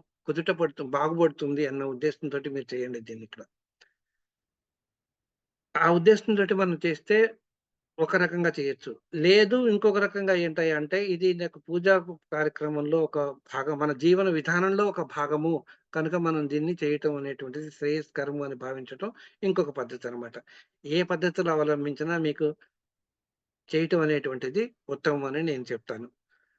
బాగుపడుతుంది అన్న ఉద్దేశంతోటి మీరు చేయండి దీన్నిక్కడ. ఆ ఉద్దేశంతోటి మనం చేస్తే ఒక రకంగా చేయొచ్చు. లేదు ఇంకొక రకంగా ఏంటంటే ఇది నాకు పూజా కార్యక్రమంలో ఒక భాగం. మన జీవన విధానంలో ఒక భాగము. కనుక మనం దీన్ని చేయటం అనేటువంటిది శ్రేయస్కరము అని భావించటం ఇంకొక పద్ధతనమాట. ఏ పద్ధతులు అవలంబించినా మీకు చేయటం అనేటువంటిది ఉత్తమం అని నేను చెప్తాను.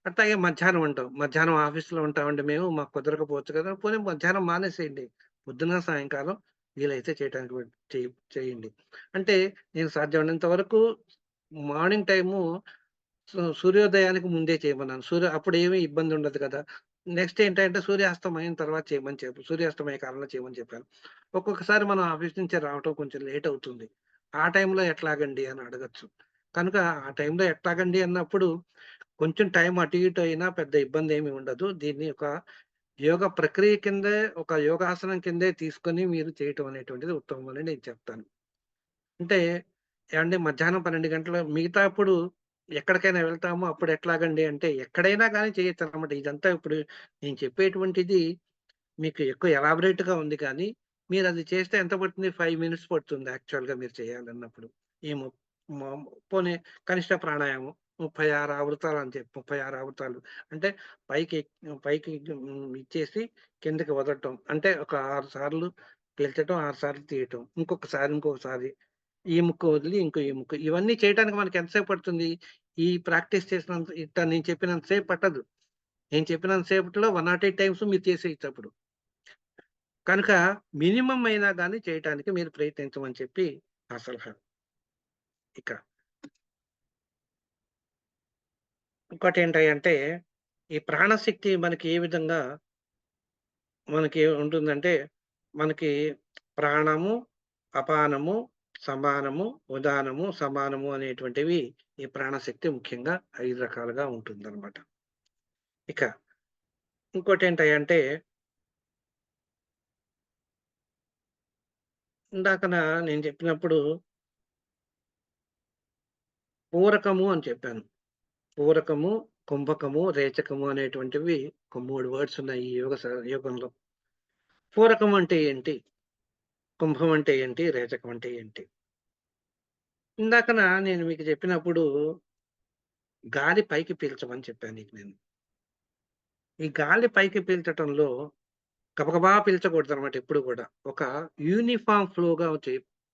అట్లాగే మధ్యాహ్నం అంటాం. మధ్యాహ్నం ఆఫీస్‌లో ఉంటామండి మేము. మాకు కుదరకపోవచ్చు కదా! పోనీ మధ్యాహ్నం మానేసేయండి. పొద్దున, సాయంకాలం వీలైతే చేయటానికి చేయండి. అంటే నేను సాధ్యమైనంత వరకు మార్నింగ్ టైము సూర్యోదయానికి ముందే చేయమన్నాను. అప్పుడేమి ఇబ్బందుండదు కదా! నెక్స్ట్ ఏంటంటే సూర్యాస్తమయం తర్వాత సూర్యాస్తమయ కాలంలో చేయమని చెప్పాను. ఒక్కొక్కసారి మనం ఆఫీస్ నుంచి రావటం కొంచెం లేట్ అవుతుంది. ఆ టైంలో ఎట్లాగండి అని అడగొచ్చు. కనుక ఆ టైంలో ఎట్లాగండి అన్నప్పుడు కొంచెం టైం అటు ఇటు అయినా పెద్ద ఇబ్బందేమి ఉండదు. దీన్ని ఒక యోగ ప్రక్రియ కిందే, ఒక యోగాసనం కిందే తీసుకొని మీరు చేయటం అనేటువంటిది ఉత్తమమని నేను చెప్తాను. అంటే ఏవండీ మధ్యాహ్నం 12 గంటలు మిగతాప్పుడు ఎక్కడికైనా వెళ్తాము. అప్పుడు ఎట్లాగండి అంటే ఎక్కడైనా గాని చేయొచ్చనమాట. ఇదంతా ఇప్పుడు నేను చెప్పేటువంటిది మీకు ఎక్కువ ఎలాబొరేట్‌గా ఉంది కానీ, మీరది చేస్తే ఎంత పడుతుంది? 5 మినిట్స్ పడుతుంది యాక్చువల్‌గా మీరు చేయాలన్నప్పుడు. ఈ ము మ పోనీ కనిష్ట ప్రాణాయామం 36 ఆవృతాలు అని చెప్పి 36 ఆవృతాలు. అంటే పైకి ఇచ్చేసి కిందకి వదలటం. అంటే ఒక 6 సార్లు పీల్చటం, 6 సార్లు తీయటం. ఇంకొకసారి ఈ ముక్కు వదిలి ఈ ముక్కు. ఇవన్నీ చేయటానికి మనకి ఎంత సేపు పడుతుంది? ఈ ప్రాక్టీస్ చేసినంత నేను చెప్పినంత సేపు పట్టదు. నేను చెప్పినంత సేపట్లో 108 టైమ్స్ మీరు చేసేయొచ్చప్పుడు. కనుక మినిమమ్ అయినా గాని చేయటానికి మీరు ప్రయత్నించమని చెప్పి నా సలహా. ఇక ఇంకోటేంటంటే, ఈ ప్రాణశక్తి మనకి ఏ విధంగా మనకి ఉంటుందంటే, మనకి ప్రాణము, అపానము, సమానము, ఉదానము, సమానము అనేటువంటివి ఈ ప్రాణశక్తి ముఖ్యంగా 5 రకాలుగా ఉంటుందన్నమాట. ఇక ఇంకోటేంటంటే ఇందాకన నేను చెప్పినప్పుడు పూరకము అని చెప్పాను. పూరకము, కుంభకము, రేచకము అనేటువంటివి ఒక 3 వర్డ్స్ ఉన్నాయి ఈ యోగంలో. పూరకం అంటే ఏంటి? కుంభం అంటే ఏంటి? రేచకం అంటే ఏంటి? ఇందాకన నేను మీకు చెప్పినప్పుడు గాలి పైకి పీల్చమని చెప్పాను నీకు నేను. ఈ గాలి పైకి పీల్చటంలో గబగబా పీల్చకూడదనమాట ఎప్పుడు గూడా. ఒక యూనిఫార్మ్ ఫ్లోగా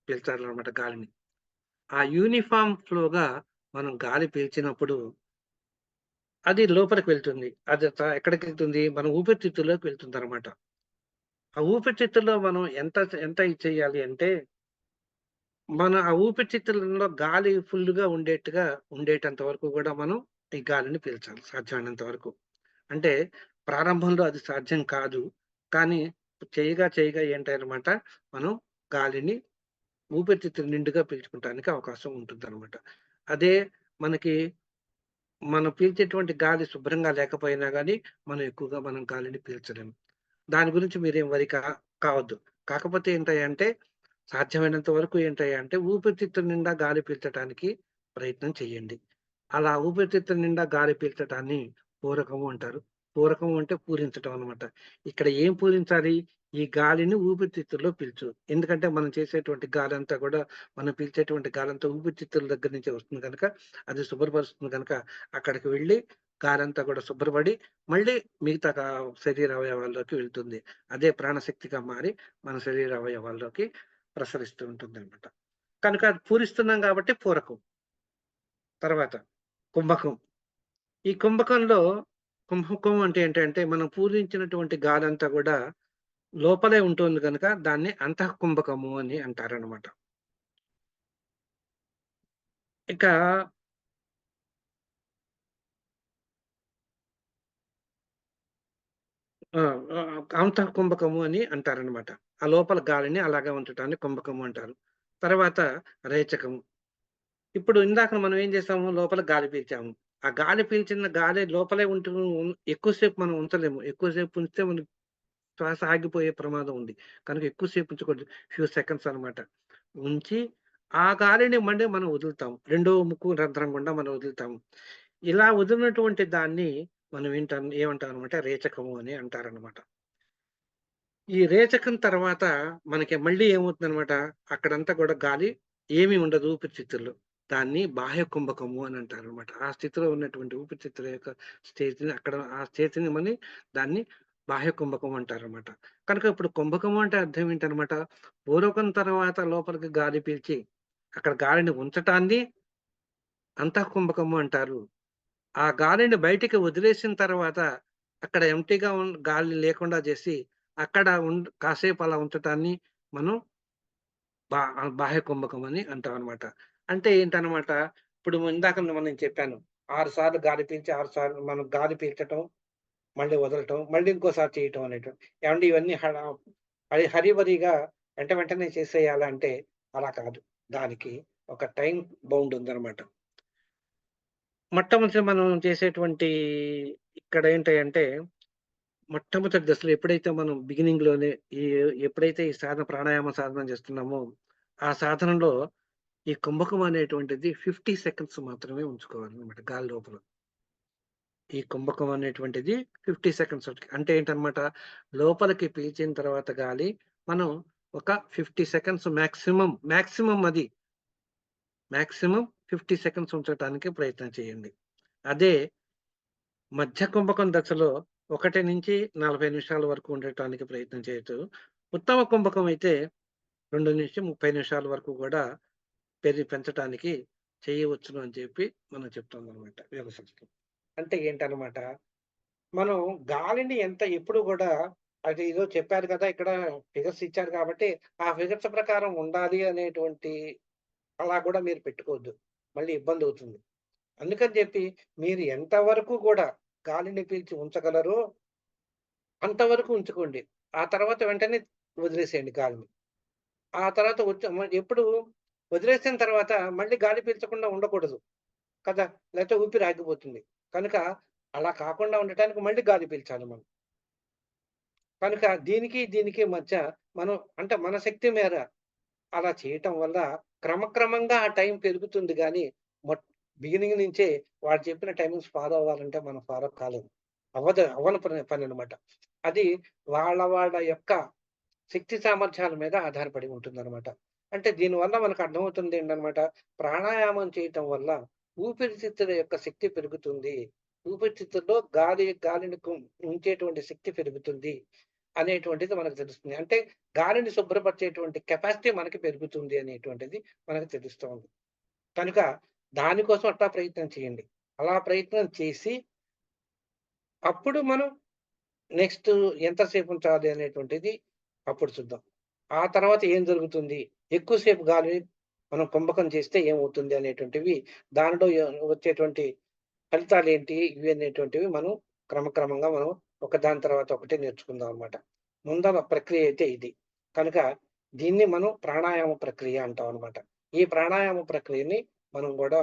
పీల్చాలనమాట గాలిని. ఆ యూనిఫార్మ్ ఫ్లోగా మనం గాలి పీల్చినప్పుడు అది లోపలికి వెళ్తుంది. అది ఎక్కడికెళ్తుంది? మన ఊపిరితిత్తుల్లోకి వెళ్తుందనమాట. ఆ ఊపిరితిత్తుల్లో మనం ఎంత ఇది చేయాలి అంటే, మన ఆ ఊపిరితిత్తులలో గాలి ఫుల్లుగా ఉండేటంత వరకు గూడా మనం ఈ గాలిని పీల్చాలి సాధ్యమైనంత వరకు. అంటే ప్రారంభంలో అది సాధ్యం కాదు. కానీ చేయగా ఏంటనమాట మనం గాలిని ఊపిరితిత్తులు నిండుగా పీల్చుకుంటానికి అవకాశం ఉంటుందనమాట. అదే మనకి మనం పీల్చేటువంటి గాలి శుభ్రంగా లేకపోయినా గానీ, మనం ఎక్కువగా గాలిని పీల్చలేము. దాని గురించి మీరేం వరి కావద్దు. కాకపోతే ఏంటంటే, సాధ్యమైనంత వరకు ఏంటంటే, ఊపిరితిత్తుల నిండా గాలి పీల్చటానికి ప్రయత్నం చేయండి. అలా ఊపిరితిత్తుల నిండా గాలి పీల్చటాన్ని పూరకము అంటారు. పూరకం అంటే పూరించటం అన్నమాట. ఇక్కడ ఏం పూరించాలి? ఈ గాలిని ఊపిరితిత్తుల్లో పీల్చు. ఎందుకంటే, మనం చేసేటువంటి గాలంతా గూడా మనం పీల్చేటువంటి గాలంతా ఊపిరితిత్తుల దగ్గర నుంచే వస్తుంది గనక, అది శుభ్రపరుస్తుంది గనక, అక్కడికి వెళ్లి గాలంతా గూడా శుభ్రపడి, మళ్ళీ మిగతా శరీర అవయవాల్లోకి వెళ్తుంది. అదే ప్రాణశక్తిగా మారి మన శరీర అవయవాల్లోకి ప్రసరిస్తూ ఉంటుందనమాట. కనుక అది పూరిస్తున్నాం గాబట్టి పూరకం. తర్వాత కుంభకం. ఈ కుంభకంలో కుంభకం అంటే ఏంటంటే, మనం పూరించినటువంటి గాలంతా గూడా లోపలే ఉంటుంది గనక దాన్ని అంతఃకుంభకము అని అంటారనమాట. ఇక ఆ! అంతఃకుంభకము అని అంటారనమాట. ఆ లోపల గాలిని అలాగే ఉంచటాన్ని కుంభకము అంటారు. తర్వాత రేచకము. ఇప్పుడు ఇందాక మనం ఏం చేసాము? లోపల గాలి పీల్చాము. ఆ గాలి పీల్చిన గాలి లోపలే ఎక్కువ సేపు మనం ఉంచలేము. ఎక్కువ సేపు ఉంచితే మనకి శ్వాస ఆగిపోయే ప్రమాదం ఉంది. కనుక ఎక్కువ సేపు ఉంచకూడదు. ఫ్యూ సెకండ్స్ అన్నమాట. ఉంచి ఆ గాలిని మళ్ళీ మనం వదులుతాం. రెండో ముక్కు రంధ్రం గుండా మనం వదులుతాము. ఇలా వదిలినటువంటి దాన్ని మనం ఏమంటామనమాట రేచకము అని అంటారనమాట. ఈ రేచకం తర్వాత మనకి మళ్ళీ ఏమవుతుందనమాట, అక్కడంతా కూడా గాలి ఏమీ ఉండదు ఊపిరితిత్తుల్లో. దాన్ని బాహ్య కుంభకము అని అంటారనమాట. ఆ స్థితిలో ఉన్నటువంటి ఊపిరితిత్తుల యొక్క స్టేజ్‌ని ఆ స్టేజ్‌ని దాన్ని బాహ్య కుంభకం అంటారనమాట. కనుక ఇప్పుడు కుంభకం అంటే అర్థం ఏంటనమాట, పూరకం తర్వాత లోపలికి గాలి పీల్చి, అక్కడ గాలిని ఉంచటాన్ని అంతఃకుంభకము అంటారు. ఆ గాలిని బయటికి వదిలేసిన తర్వాత, అక్కడ ఎంప్టీగా గాలి లేకుండా చేసి, అక్కడ కాసేపు అలా ఉంచటాన్ని మనం బాహ్య కుంభకం అని అంటామనమాట. అంటే ఏంటనమాట, ఇప్పుడు ఇందాక నేను చెప్పాను. 6 సార్లు గాలి పీల్చి, 6 సార్లు మనం గాలి పీల్చటం, మళ్ళీ వదలటం, మళ్ళీ ఇంకోసారి చేయటం అనేటివి. ఏవండీ ఇవన్నీ హరీబరీగా వెంటనే చేసేయాలంటే అలా కాదు. దానికి ఒక టైమ్ బౌండ్ ఉందనమాట. మొట్టమొదటి మనం చేసేటువంటి ఇక్కడేంటంటే, మొట్టమొదటి దశలో ఎప్పుడైతే మనం బిగినింగ్‌లోనే ఈ ఎప్పుడైతే ఈ ప్రాణాయామ సాధన చేస్తున్నామో, ఆ సాధనలో ఈ కుంభకం అనేటువంటిది 50 సెకండ్స్ మాత్రమే ఉంచుకోవాలనమాట గాలి లోపల. ఈ కుంభకం అనేటువంటిది 50 సెకండ్స్ వరకి. అంటే ఏంటనమాట, లోపలికి పీల్చిన తర్వాత గాలి మనం ఒక 50 సెకండ్స్ మాక్సిమం 50 సెకండ్స్ ఉంచటానికి ప్రయత్నం చేయండి. అదే మధ్య కుంభకం దశలో 1-40 నిమిషాల వరకు ఉండటానికి ప్రయత్నం చేయొచ్చు. ఉత్తమ కుంభకం అయితే 2-30 నిమిషాల వరకు గూడా పెంచటానికి చేయవచ్చును అని చెప్పి మనం చెప్తామనమాట యోగ శాస్త్రం. అంటే ఏంటనమాట, మనం గాలిని ఎప్పుడు గూడా అది ఏదో చెప్పారు కదా! ఇక్కడ ఫిగర్స్ ఇచ్చారు కాబట్టి, ఆ ఫిగర్స్ ప్రకారం ఉండాలి అనేటువంటి అలా గూడా మీరు పెట్టుకోవద్దు. మళ్ళీ ఇబ్బందవుతుంది. అందుకని జెప్పి మీరు ఎంతవరకు గూడా గాలిని పీల్చి ఉంచగలరో అంతవరకు ఉంచుకోండి. ఆ తర్వాత వెంటనే వదిలేసేయండి గాలిని. ఆ తర్వాత ఎప్పుడు వదిలేసిన తర్వాత మళ్ళీ గాలి పీల్చకుండా ఉండకూడదు కదా! లేకపోతే ఊపిరి ఆగిపోతుంది. కనుక అలా కాకుండా ఉండటానికి మళ్ళీ గాలి పీల్చాలి మనం. కనుక దీనికి మధ్య మనం అంటే మన శక్తి మేర అలా చేయటం వల్ల క్రమక్రమంగా ఆ టైం పెరుగుతుంది గానీ, మొట్ బిగినింగ్ నుంచే వాడు చెప్పిన టైమింగ్స్ ఫాలో అవ్వాలంటే మనం ఫాలో కాలేము. అవ్వని పననమాట. అది వాళ్ళ యొక్క శక్తి సామర్థ్యాల మీద ఆధారపడి ఉంటుందనమాట. అంటే దీనివల్ల మనకు అర్థమవుతుంది ఏంటనమాట, ప్రాణాయామం చేయటం వల్ల ఊపిరితిత్తుల యొక్క శక్తి పెరుగుతుంది. ఊపిరితిత్తుల్లో గాలిని ఉంచేటువంటి శక్తి పెరుగుతుంది అనేటువంటిది మనకు తెలుస్తుంది. అంటే గాలిని శుభ్రపరిచేటువంటి కెపాసిటీ మనకి పెరుగుతుంది అనేటువంటిది మనకు తెలుస్తూ ఉంది. కనుక దానికోసం అట్లా ప్రయత్నం చేయండి. అలా ప్రయత్నం చేసి అప్పుడు మనం నెక్స్ట్ ఎంతసేపు ఉంచాలి అనేటువంటిది అప్పుడు చూద్దాం. ఆ తర్వాత ఏం జరుగుతుంది? ఎక్కువ సేపు గాలిని మనం కుంభకం చేస్తే ఏమవుతుంది అనేటువంటివి దానిలో వచ్చేటువంటి ఫలితాలేంటి? ఇవి అనేటువంటివి మనం క్రమక్రమంగా మనం ఒకదాని తర్వాత ఒకటి నేర్చుకుందాం అన్నమాట. ముందల ప్రక్రియ అయితే ఇది. కనుక దీన్ని మనం ప్రాణాయామ ప్రక్రియ అంటాం అన్నమాట. ఈ ప్రాణాయామ ప్రక్రియని మనం గూడా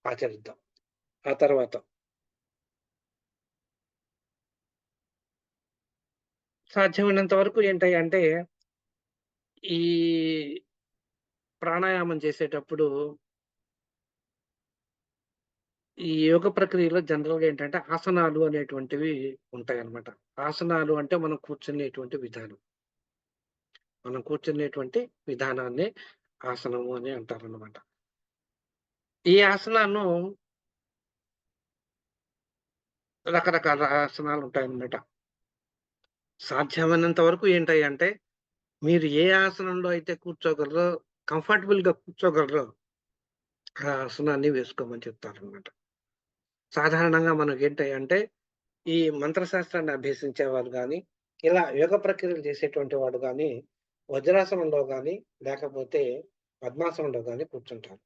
ఆచరిద్దాం. ఆ తర్వాత సాధ్యమైనంత వరకు ఏంటంటే ఈ ప్రాణాయామం చేసేటప్పుడు ఈ యోగ ప్రక్రియలో జనరల్‌గా ఏంటంటే ఆసనాలు అనేటువంటివి ఉంటాయన్నమాట. ఆసనాలు అంటే మనం కూర్చునేటువంటి విధానం. మనం కూర్చునేటువంటి విధానాన్ని ఆసనము అని అంటారన్నమాట. ఈ ఆసనాలను రకరకాల ఆసనాలుంటాయన్నమాట. సాధ్యమైనంత వరకు ఏంటంటే మీరు ఏ ఆసనంలో అయితే కూర్చోగలరో, కంఫర్టబుల్‌గా కూర్చోగలరో ఆ ఆసనాన్ని వేసుకోమని చెప్తారన్నమాట. సాధారణంగా మనకేంటంటే ఈ మంత్రశాస్త్రాన్ని అభ్యసించేవారు గాని, ఇలా యోగ ప్రక్రియలు చేసేటువంటి వాడు గాని, వజ్రాసనంలో గాని, లేకపోతే పద్మాసనంలో గాని కూర్చుంటారు.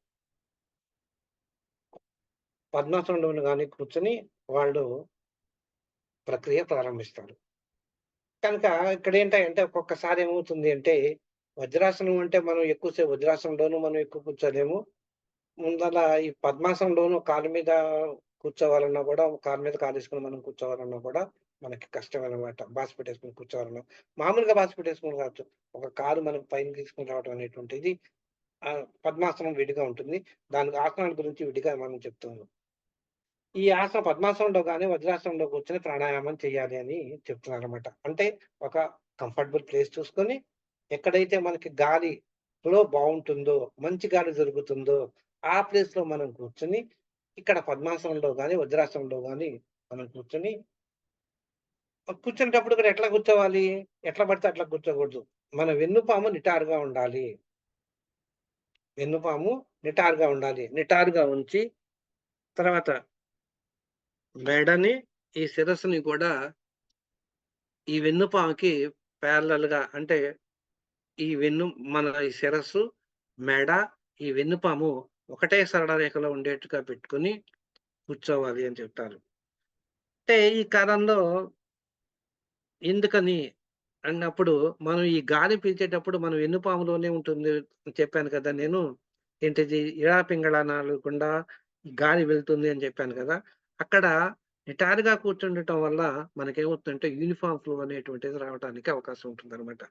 పద్మాసనంలోను గాని కూర్చొని వాళ్ళు ప్రక్రియ ప్రారంభిస్తారు. కనుక ఇక్కడేంటంటే ఒక్కొక్కసారి ఏమవుతుంది అంటే, వజ్రాసనం అంటే మనం ఎక్కువ సేపు వజ్రాసనంలోనూ మనం ఎక్కువ కూర్చోలేము. ముందల ఈ పద్మాసనంలోనూ కాలు మీద కూర్చోవాలన్నా గూడా, కాలు మీద కాలేసుకొని మనం కూర్చోవాలన్నా గూడా మనకి కష్టమనమాట. బాసి పెట్టేసుకొని కూర్చోవాలన్నా. మామూలుగా బాసి పెట్టేసుకొని కావచ్చు. ఒక కాలు మనం పైన తీసుకొని రావడం అనేటువంటిది పద్మాసనం విడిగా ఉంటుంది. దానికి ఆసనాల గురించి విడిగా మనం చెప్తున్నాం. ఈ ఆసనం పద్మాసనంలో గాని, వజ్రాసనంలో కూర్చొని ప్రాణాయామం చేయాలి అని చెప్తున్నారనమాట. అంటే ఒక కంఫర్టబుల్ ప్లేస్ చూసుకొని, ఎక్కడైతే మనకి గాలి ఫ్లో బావుంటుందో, మంచి గాలి జరుగుతుందో, ఆ ప్లేస్‌లో మనం కూర్చొని, ఇక్కడ పద్మాసనంలో గాని, వజ్రాసనంలో గాని మనం కూర్చొని కూర్చునేటప్పుడు కూడా ఎట్లా కూర్చోవాలి? ఎట్లా పడితే అట్లా కూర్చోకూడదు. మన వెన్నుపాము నిటారుగా ఉండాలి. వెన్నుపాము నిటారుగా ఉండాలి. నిటారుగా ఉంచి, తర్వాత మెడని, ఈ శిరస్సుని కూడా ఈ వెన్నుపాముకి ప్యారలల్‌గా అంటే ఈ శిరస్సు, మెడ, ఈ వెన్నుపాము ఒకటే సరళ రేఖలో ఉండేట్టుగా పెట్టుకొని కూర్చోవాలి అని చెప్తారు. అంటే ఈ కాలంలో ఎందుకని అన్నప్పుడు మనం ఈ గాలి పీల్చేటప్పుడు మనం వెన్నుపాములోనే ఉంటుంది చెప్పాను కదా నేను. ఏంటిది ఇళా పింగళాలు గుండా గాలి వెళ్తుంది అని చెప్పాను కదా! అక్కడ నిటారుగా కూర్చుండటం వల్ల మనకేమవుతుందంటే యూనిఫార్మ్ ఫ్లో అనేటువంటిది రావడానికి అవకాశం ఉంటుందన్నమాట.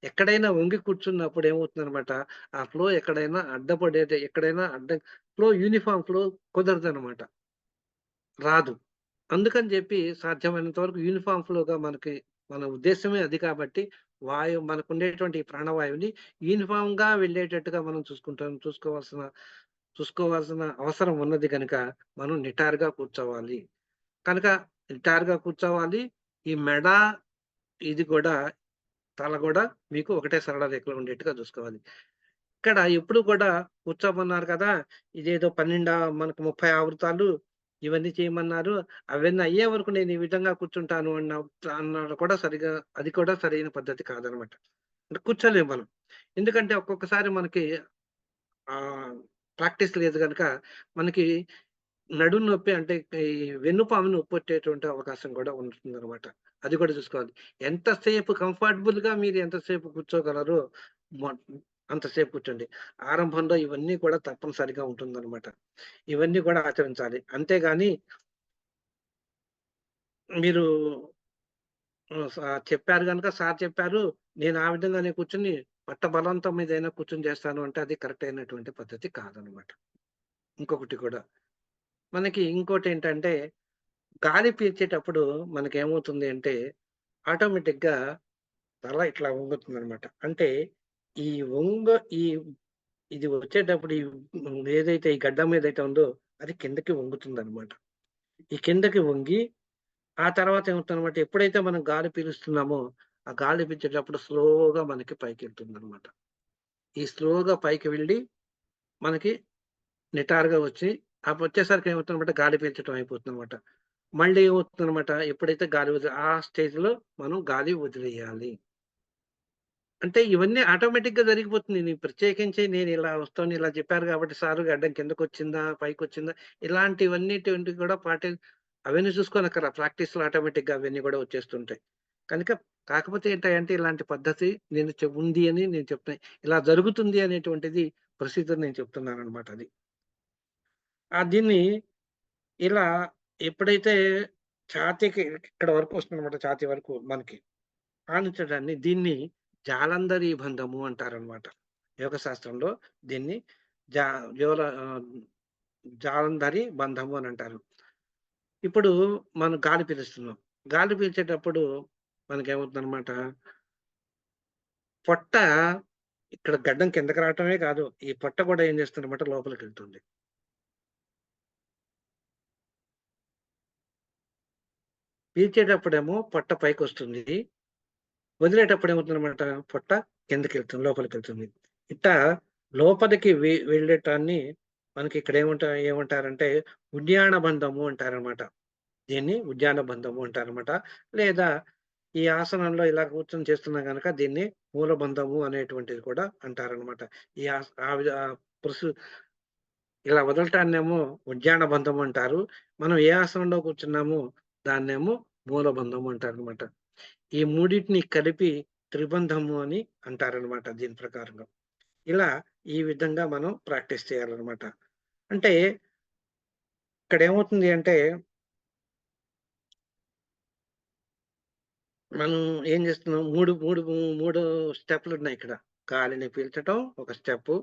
ఎక్కడైనా వంగి కూర్చున్నప్పుడు ఏమవుతుందనమాట, ఆ ఫ్లో ఎక్కడైనా ఫ్లో యూనిఫార్మ్ ఫ్లో కుదరదనమాట. రాదు. అందుకని జెప్పి సాధ్యమైనంత వరకు యూనిఫార్మ్ ఫ్లోగా మన ఉద్దేశ్యమే అది కాబట్టి, మనకుండేటువంటి ఈ ప్రాణవాయువుని యూనిఫార్మ్‌గా వెళ్ళేటట్టుగా మనం చూసుకోవాల్సిన అవసరం ఉన్నది గనక, మనం నిటారుగా కూర్చోవాలి. కనుక నిటారుగా కూర్చోవాలి. ఈ మెడ ఇది గూడా తల గూడా మీకు ఒకటే సరళ రేఖలో ఉండేట్టుగా చూసుకోవాలి. ఇక్కడ ఎప్పుడు కూడా కూర్చోమన్నారు కదా! ఇదేదో 12 మనకు 30 ఆవృతాలు ఇవన్నీ చేయమన్నారు. అవన్నీ అయ్యే వరకు నేను ఈ విధంగా కూర్చుంటాను అన్నది కూడా అది కూడా సరైన పద్ధతి కాదనమాట. అంటే కూర్చోలేము మనం. ఎందుకంటే ఒక్కొక్కసారి మనకి ఆహ్, ప్రాక్టీస్ లేదు గనుక మనకి నడుము నొప్పి అంటే ఈ వెన్నుపాము నొప్పొచ్చేటువంటి అవకాశం కూడా ఉంటుందనమాట. అది కూడా చూసుకోవాలి. ఎంతసేపు కంఫర్టబుల్‌గా మీరు ఎంతసేపు కూర్చోగలరో మొ అంతసేపు కూర్చోండి. ఆరంభంలో ఇవన్నీ కూడా తప్పనిసరిగా ఉంటుందనమాట. ఇవన్నీ కూడా ఆచరించాలి. అంతేగాని మీరు చెప్పారు గనుక సార్ చెప్పారు. నేను ఆ విధంగానే కూర్చొని పట్టబలవంతం మీదైనా కూర్చొని చేస్తాను అంటే అది కరెక్ట్ అయినటువంటి పద్ధతి కాదనమాట. ఇంకొకటి కూడా మనకి ఇంకోటేంటంటే గాలి పీల్చేటప్పుడు మనకేమవుతుంది అంటే ఆటోమేటిక్‌గా తల ఇట్లా వంగుతుందనమాట. అంటే ఈ ఒంగ ఈ ఇది వచ్చేటప్పుడు ఏదైతే ఈ గడ్డం ఏదైతే ఉందో అది కిందకి వంగుతుందనమాట. ఈ కిందకి వంగి ఆ తర్వాత ఏమవుతుందనమాట ఎప్పుడైతే మనం గాలి పీలుస్తున్నామో, ఆ గాలి పీల్చేటప్పుడు స్లోగా మనకి పైకెళ్తుందనమాట. ఈ స్లోగా పైకి వెళ్ళి మనకి నిటారుగా వచ్చి వచ్చేసరికి ఏమవుతుందనమాట గాలి పీల్చడం అయిపోతుందనమాట. మళ్ళీ ఏమవుతుందనమాట ఎప్పుడైతే గాలి ఆ స్టేజ్‌లో మనం గాలి వదిలేయాలి. అంటే ఇవన్నీ ఆటోమేటిక్‌గా జరిగిపోతుంది. ప్రత్యేకించి నేనిలా వస్తాను, ఇలా చెప్పారు కాబట్టి సారు గడ్డం కిందకొచ్చిందా? పైకొచ్చిందా? ఇలాంటివన్నిటివంటివి కూడా అవన్నీ చూసుకోనక్కర ప్రాక్టీస్‌లో ఆటోమేటిక్‌గా అవన్నీ కూడా వచ్చేస్తుంటాయి. కనుక కాకపోతే ఏంటంటే ఇలాంటి పద్ధతి ఉంది అని నేను చెప్తున్నా. ఇలా జరుగుతుంది అనేటువంటిది ప్రొసీజర్ నేను చెప్తున్నాననమాట అది. దీన్ని ఇలా ఎప్పుడైతే ఛాతీకి ఇక్కడ వరకు వస్తుందనమాట ఛాతీ వరకు మనకి. ఆనించడాన్ని దీన్ని జాలంధరీ బంధము అంటారనమాట. యోగ శాస్త్రంలో దీన్ని జా జోల ఆహ్, జాలంధరి బంధము అనంటారు. ఇప్పుడు మనం గాలి పీలుస్తున్నాం. గాలి పీల్చేటప్పుడు మనకేమవుతుందనమాట, పొట్ట ఇక్కడ గడ్డం కిందకి రావటమే కాదు, ఈ పొట్ట కూడా ఏం చేస్తుందనమాట లోపలికెళ్తుంది. పీల్చేటప్పుడేమో పొట్ట పైకొస్తుంది. వదిలేటప్పుడు ఏమవుతుందనమాట, పొట్ట కిందకెళ్తుంది, లోపలికెళ్తుంది. ఇట్టా లోపలికి వెళ్ళటాన్ని మనకి ఇక్కడ ఏమంటారంటే ఉద్యాన బంధము అంటారనమాట. దీన్ని ఉద్యాన బంధము అంటారనమాట. లేదా ఈ ఆసనంలో ఇలా కూర్చొని చేస్తున్నా గనక దీన్ని మూలబంధము అనేటువంటిది కూడా అంటారనమాట. ఈ ఆస్ ఆ విధ పురుషు ఇలా వదలటాన్నేమో ఉద్యాన బంధం అంటారు. మనం ఏ ఆసనంలో కూర్చున్నామో దాన్నేమో మూలబంధము అంటారనమాట. ఈ మూడిటిని కలిపి త్రిబంధము అని అంటారనమాట దీని ప్రకారంగా. ఇలా ఈ విధంగా మనం ప్రాక్టీస్ చేయాలనమాట. అంటే ఇక్కడేమవుతుంది అంటే, మనం ఏం చేస్తున్నాం 3 స్టెప్‌లున్నాయి ఇక్కడ. గాలిని పీల్చటం ఒక స్టెప్పు,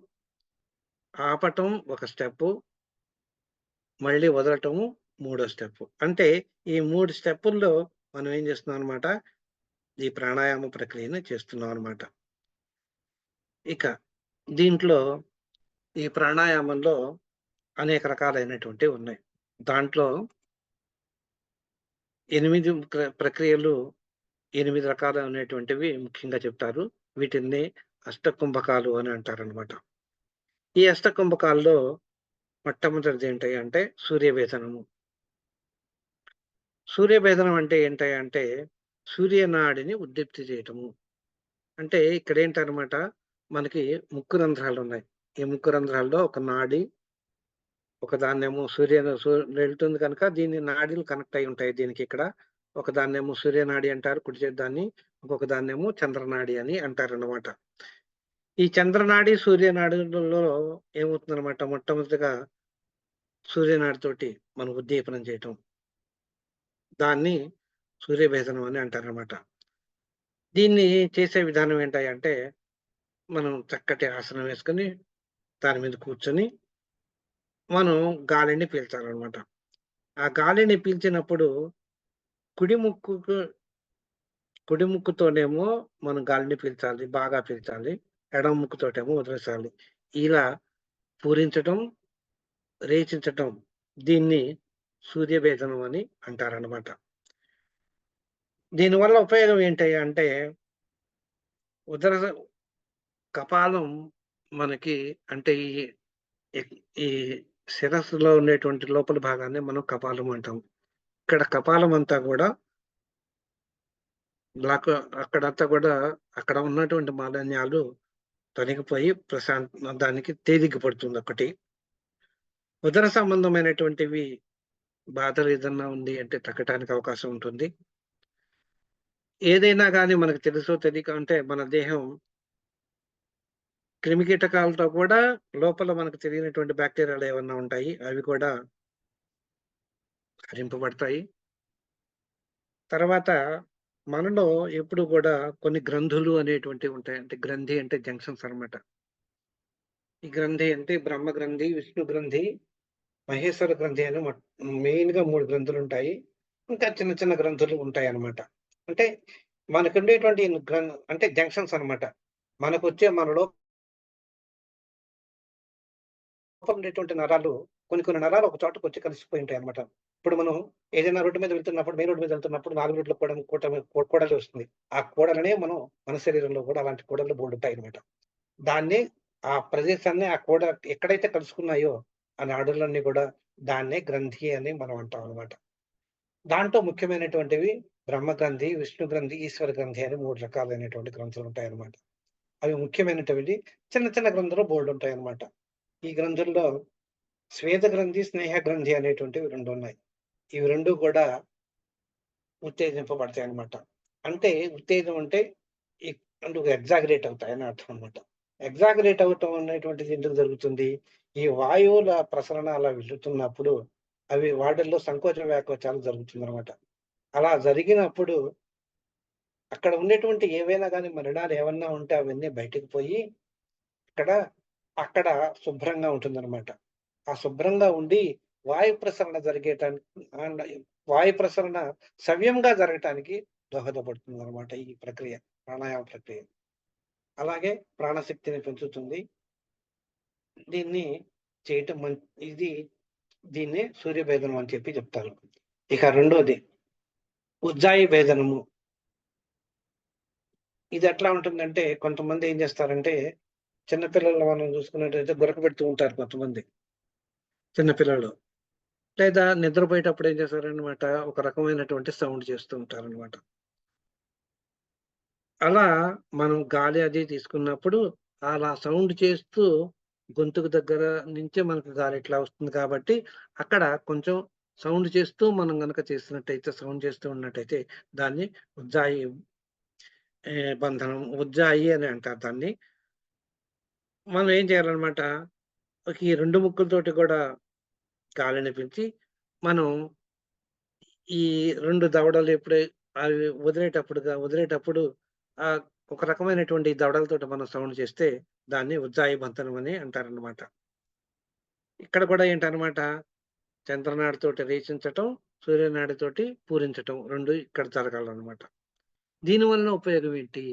ఆపటం ఒక స్టెప్పు, మళ్ళీ వదలటము మూడో స్టెప్పు. అంటే ఈ 3 స్టెప్పుల్లో మనం ఏం చేస్తున్నాం అనమాట, ఈ ప్రాణాయామ ప్రక్రియను చేస్తున్నాం అనమాట. ఇక దీంట్లో ఈ ప్రాణాయామంలో అనేక రకాలైనటువంటివి ఉన్నాయి. దాంట్లో 8 ప్రక్రియలు 8 రకాలైనటువంటివి ముఖ్యంగా చెప్తారు. వీటిల్ని అష్టకుంభకాలు అని అంటారనమాట. ఈ అష్టకుంభకాల్లో మొట్టమొదటిది ఏంటి అంటే సూర్యభేదనము. సూర్యభేదనం అంటే ఏంటి అంటే సూర్యనాడిని ఉద్దీప్తి చేయటము. అంటే ఇక్కడేంటనమాట మనకి ముక్కు రంధ్రాలున్నాయి. ఈ ముక్కు రంధ్రాల్లో ఒక నాడి ఒకదాన్నేమో వెళ్తుంది కనుక దీన్ని నాడీలు కనెక్ట్ అయ్యి ఉంటాయి దీనికిక్కడ. ఒకదాన్నేమో సూర్యనాడి అంటారు కుడి చేతి దాన్ని. ఇంకొక దాన్నేమో చంద్రనాడి అని అంటారన్నమాట. ఈ చంద్రనాడి, సూర్యనాడులలో ఏమవుతుందన్నమాట మొట్టమొదటిగా సూర్యనాడితోటి మనం ఉద్దీపనం చేయటం. దాన్ని సూర్యభేదనం అని అంటారన్నమాట. దీన్ని చేసే విధానం ఏంటంటే మనం చక్కటి ఆసనం వేసుకొని దాని మీద కూర్చొని మనం గాలిని పీల్చాలన్నమాట. ఆ గాలిని పీల్చినప్పుడు కుడి ముక్కుకు కుడి ముక్కుతోనేమో మనం గాలిని పీల్చాలి. బాగా పీల్చాలి. ఎడమ ముక్కుతోటేమో వదిలేసాలి. ఇలా పూరించటం, రేచించటం దీన్ని సూర్యభేదనం అని అంటారనమాట. దీనివల్ల ఉపయోగం ఏంటయ్యా అంటే ఉదర కపాలం మనకి అంటే ఈ ఈ శిరస్సులో ఉండేటువంటి లోపలి భాగాన్ని మనం కపాలం అంటాం. ఇక్కడ కపాలం అంతా గూడా బ్లాక్ అక్కడంతా గూడా అక్కడ ఉన్నటువంటి మాలిన్యాలు తొలగిపోయి దానికి తేలిక పడుతుందొకటి. ఉదర సంబంధమైనటువంటివి బాధలు ఏదన్నా ఉంది అంటే తగ్గటానికి అవకాశం ఉంటుంది. ఏదైనా గాని మనకు తెలుసో తెలియకో అంటే మన దేహం క్రిమికీటకాలతో కూడా లోపల మనకు తెలియనటువంటి బ్యాక్టీరియాలు ఏమన్నా ఉంటాయి. అవి కూడా హరింపబడతాయి. తర్వాత మనలో ఎప్పుడు కూడా కొన్ని గ్రంథులు అనేటువంటివి ఉంటాయి. అంటే గ్రంథి అంటే జంక్షన్స్ అన్నమాట. ఈ గ్రంథి అంటే బ్రహ్మ గ్రంథి, విష్ణు గ్రంథి, మహేశ్వర గ్రంథి అని మెయిన్‌గా 3 గ్రంథులుంటాయి. ఇంకా చిన్న చిన్న గ్రంథులు ఉంటాయన్నమాట. అంటే మనకుండేటువంటి అంటే జంక్షన్స్ అన్నమాట. మనలో ఉండేటువంటి నరాలు కొన్ని నరాలు ఒక చోటకొచ్చి కలిసిపోయి ఉంటాయన్నమాట. ఇప్పుడు మనం ఏదైనా రోడ్డు మీద వెళ్తున్నప్పుడు, మెయిన్ రోడ్ మీద వెళ్తున్నప్పుడు 4 రోడ్ల కూడలి వస్తుంది. ఆ కూడలనే మన శరీరంలో కూడా అలాంటి కూడళ్ళు బోలెడుంటాయన్నమాట. దాన్ని ఆ ప్రదేశాన్ని ఆ కూడ ఎక్కడైతే కలుసుకున్నాయో ఆ నాడులన్నీ కూడా దాన్నే గ్రంథి అని మనం అంటాం అన్నమాట. దాంట్లో ముఖ్యమైనటువంటివి బ్రహ్మ గ్రంథి, విష్ణు గ్రంథి, ఈశ్వర గ్రంథి అని 3 రకాలైనటువంటి గ్రంథులుంటాయన్నమాట. అవి ముఖ్యమైనటువంటివి. చిన్న చిన్న గ్రంథులు బోలెడుంటాయన్నమాట. ఈ గ్రంథుల్లో స్వేద గ్రంథి, స్నేహ గ్రంథి అనేటువంటివి 2 ఉన్నాయి. ఇవి 2 కూడా ఉత్తేజింపబడతాయన్నమాట. అంటే ఉత్తేజం అంటే ఈ అంటే ఎగ్జాగరేట్ అవుతాయని అర్థం అన్నమాట. ఎగ్జాగరేట్ అవ్వటం అనేటువంటిది ఎందుకు జరుగుతుంది? ఈ వాయువుల ప్రసరణ అలా వెళ్తున్నప్పుడు అవి వాటిల్లో సంకోచ వ్యాకోచాలు జరుగుతుందన్నమాట. అలా జరిగినప్పుడు అక్కడ ఉండేటువంటి ఏవైనా గాని మలినాలు ఏమన్నా ఉంటే అవన్నీ బయటికి పోయి ఇక్కడ అక్కడ శుభ్రంగా ఉంటుందన్నమాట. ఆ శుభ్రంగా ఉండి వాయు ప్రసరణ వాయు ప్రసరణ సవ్యంగా జరగటానికి దోహదపడుతుందన్నమాట ఈ ప్రక్రియ. ప్రాణాయామ ప్రక్రియ. అలాగే ప్రాణశక్తిని పెంచుతుంది. దీన్ని చేయటం ఇది దీన్నే సూర్యభేదనం అని చెప్పి చెప్తారు. ఇక రెండోది ఉజ్జాయి భేదనము. ఇది ఎట్లా ఉంటుందంటే కొంతమంది ఏం చేస్తారంటే చిన్న పిల్లలు మనం చూసుకున్నట్టయితే గురకబెడుతూ ఉంటారు కొంతమంది చిన్న పిల్లలు. లేదా నిద్రపోయేటప్పుడు ఏం చేస్తారనమాట ఒక రకమైనటువంటి సౌండ్ చేస్తూ ఉంటారనమాట. అలా మనం గాలి అది తీసుకున్నప్పుడు అలా సౌండ్ చేస్తూ గొంతుకు దగ్గర నుంచే మనకు గాలి ఇట్లా వస్తుంది కాబట్టి అక్కడ కొంచెం సౌండ్ చేస్తూ మనం గనక చేస్తున్నట్టయితే సౌండ్ చేస్తూ ఉన్నట్టయితే దాన్ని ఉజ్జాయి బంధనం ఉజ్జాయి అని అంటారు దాన్ని. మనం ఏం చేయాలన్నమాట ఈ 2 ముక్కులతోటి కూడా గాలిని పీల్చి మనం ఈ 2 దవడలు అవి వదిలేటప్పుడు ఒక రకమైనటువంటి దవడలతోటి మనం సౌండ్ చేస్తే దాన్ని ఉజ్జాయి బంధనం అని అంటారన్నమాట. ఇక్కడ కూడా ఏంటన్నమాట చంద్రనాడితోటి రేచించటం, సూర్యనాడితోటి పూరించటం 2 ఇక్కడ జరగాలన్నమాట. దీనివల్ల ఉపయోగం ఏంటి?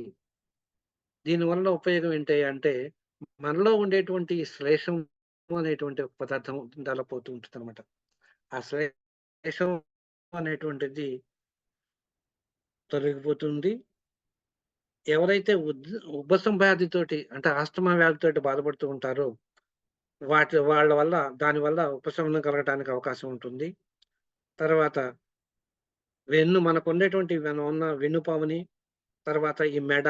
దీనివల్ల ఉపయోగం ఏంటి అంటే మనలో ఉండేటువంటి శ్లేషం అనేటువంటి ఒక పదార్థం డెవలప్ ఉంటుందన్నమాట. ఆ శ్లేషం అనేటువంటిది తొలగిపోతుంది. ఎవరైతే ఉబ్బసం వ్యాధితోటి అంటే ఆస్తమా వ్యాధితోటి బాధపడుతూ ఉంటారో దాని వల్ల ఉపశమనం కలగటానికి అవకాశం ఉంటుంది. తర్వాత మనకున్నటువంటి మనం ఉన్న వెన్నుపాముని, తర్వాత ఈ మెడ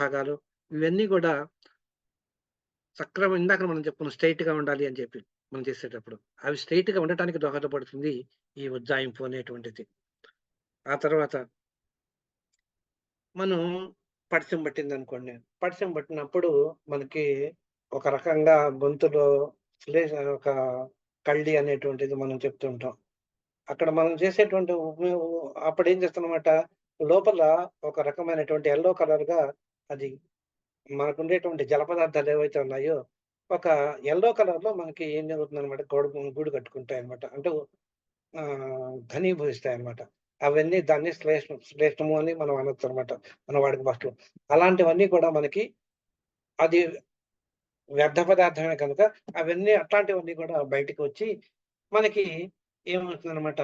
భాగాలు ఇవన్నీ కూడా ఇందాక మనం చెప్పుకున్నాం స్ట్రెయిట్‌గా ఉండాలి అని చెప్పి మనం చేసేటప్పుడు. అవి స్ట్రెయిట్‌గా ఉండటానికి దోహదపడుతుంది ఈ ఉజ్జాయింపు అనేటువంటిది. ఆ తర్వాత మనం పడిశం పట్టిందనుకోండి. పడిశం పట్టినప్పుడు మనకి ఒక రకంగా గొంతులో ఒక కళ్ళి అనేటువంటిది మనం చెప్తూ ఉంటాం. అక్కడ మనం చేసేటువంటి అప్పుడేం చేస్తామన్నమాట, లోపల ఒక రకమైనటువంటి యెల్లో కలర్‌గా అది మనకుండేటువంటి జల పదార్థాలు ఏవైతే ఉన్నాయో, ఒక యెల్లో కలర్‌లో మనకి ఏం జరుగుతుందన్నమాట గూడు కట్టుకుంటాయన్నమాట. అంటే ఘనీభవిస్తాయన్నమాట. అవన్నీ దాన్ని శ్లేష్మము అని మనం అనొచ్చనమాట. మన వాడుక భాషలో. అలాంటివన్నీ కూడా మనకి అది వ్యర్థ పదార్థమే కనుక అవన్నీ అట్లాంటివన్నీ కూడా బయటికి వచ్చి మనకి ఏమవుతుందనమాట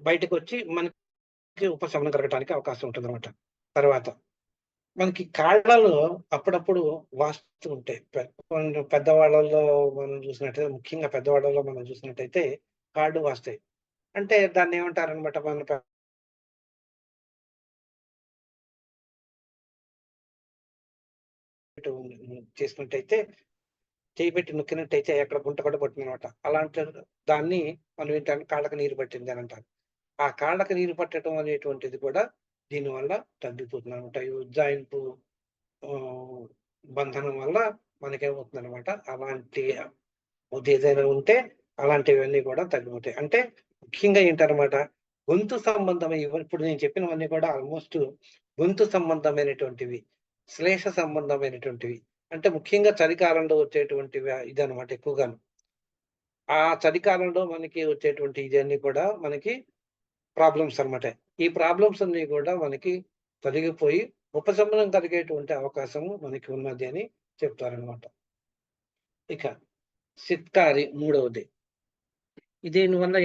బయటకొచ్చి మనకి ఉపశమనం కలగటానికి అవకాశం ఉంటుందనమాట. తర్వాత మనకి కాళ్ళలో అప్పుడప్పుడు వాస్తూ ఉంటాయి. పెద్దవాళ్ళలో మనం చూసినట్టయితే ముఖ్యంగా పెద్దవాళ్ళలో మనం చూసినట్టయితే కాళ్ళు వాస్తాయి. అంటే దాన్నేమంటారనమాట మన చేసినట్టయితే చెయ్యి పెట్టి నొక్కినట్టయితే అక్కడ గుంట కూడా పడుతుందనమాట. అలాంటి దాన్ని మనం ఏంటంటే కాళ్ళకి నీరు పట్టింది అని అంటారు. ఆ కాళ్ళకి నీరు పట్టడం అనేటువంటిది కూడా దీనివల్ల తగ్గిపోతుందనమాట. ఈ ఉజ్జాయింపు బంధనం వల్ల మనకేమవుతుందనమాట, అలాంటి ఏదైనా ఉంటే అలాంటివన్నీ కూడా తగ్గిపోతాయి. అంటే ముఖ్యంగా ఏంటనమాట, గొంతు సంబంధమైన ఇప్పుడు నేను చెప్పినవన్నీ కూడా ఆల్మోస్ట్ గొంతు సంబంధమైనటువంటివి, శ్లేష సంబంధమైనటువంటివి. అంటే ముఖ్యంగా చలికాలంలో వచ్చేటువంటివి ఇదనమాట ఎక్కువగాను. ఆ చలికాలంలో మనకి వచ్చేటువంటి ఇయన్నీ కూడా మనకి ప్రాబ్లమ్స్ అనమాట. ఈ ప్రాబ్లమ్స్ అన్నీ కూడా మనకి తొలగిపోయి ఉపశమనం కలిగేటువంటి అవకాశము మనకి ఉన్నది అని చెప్తారనమాట. ఇక సిట్కారి మూడవది. దీనివల్ల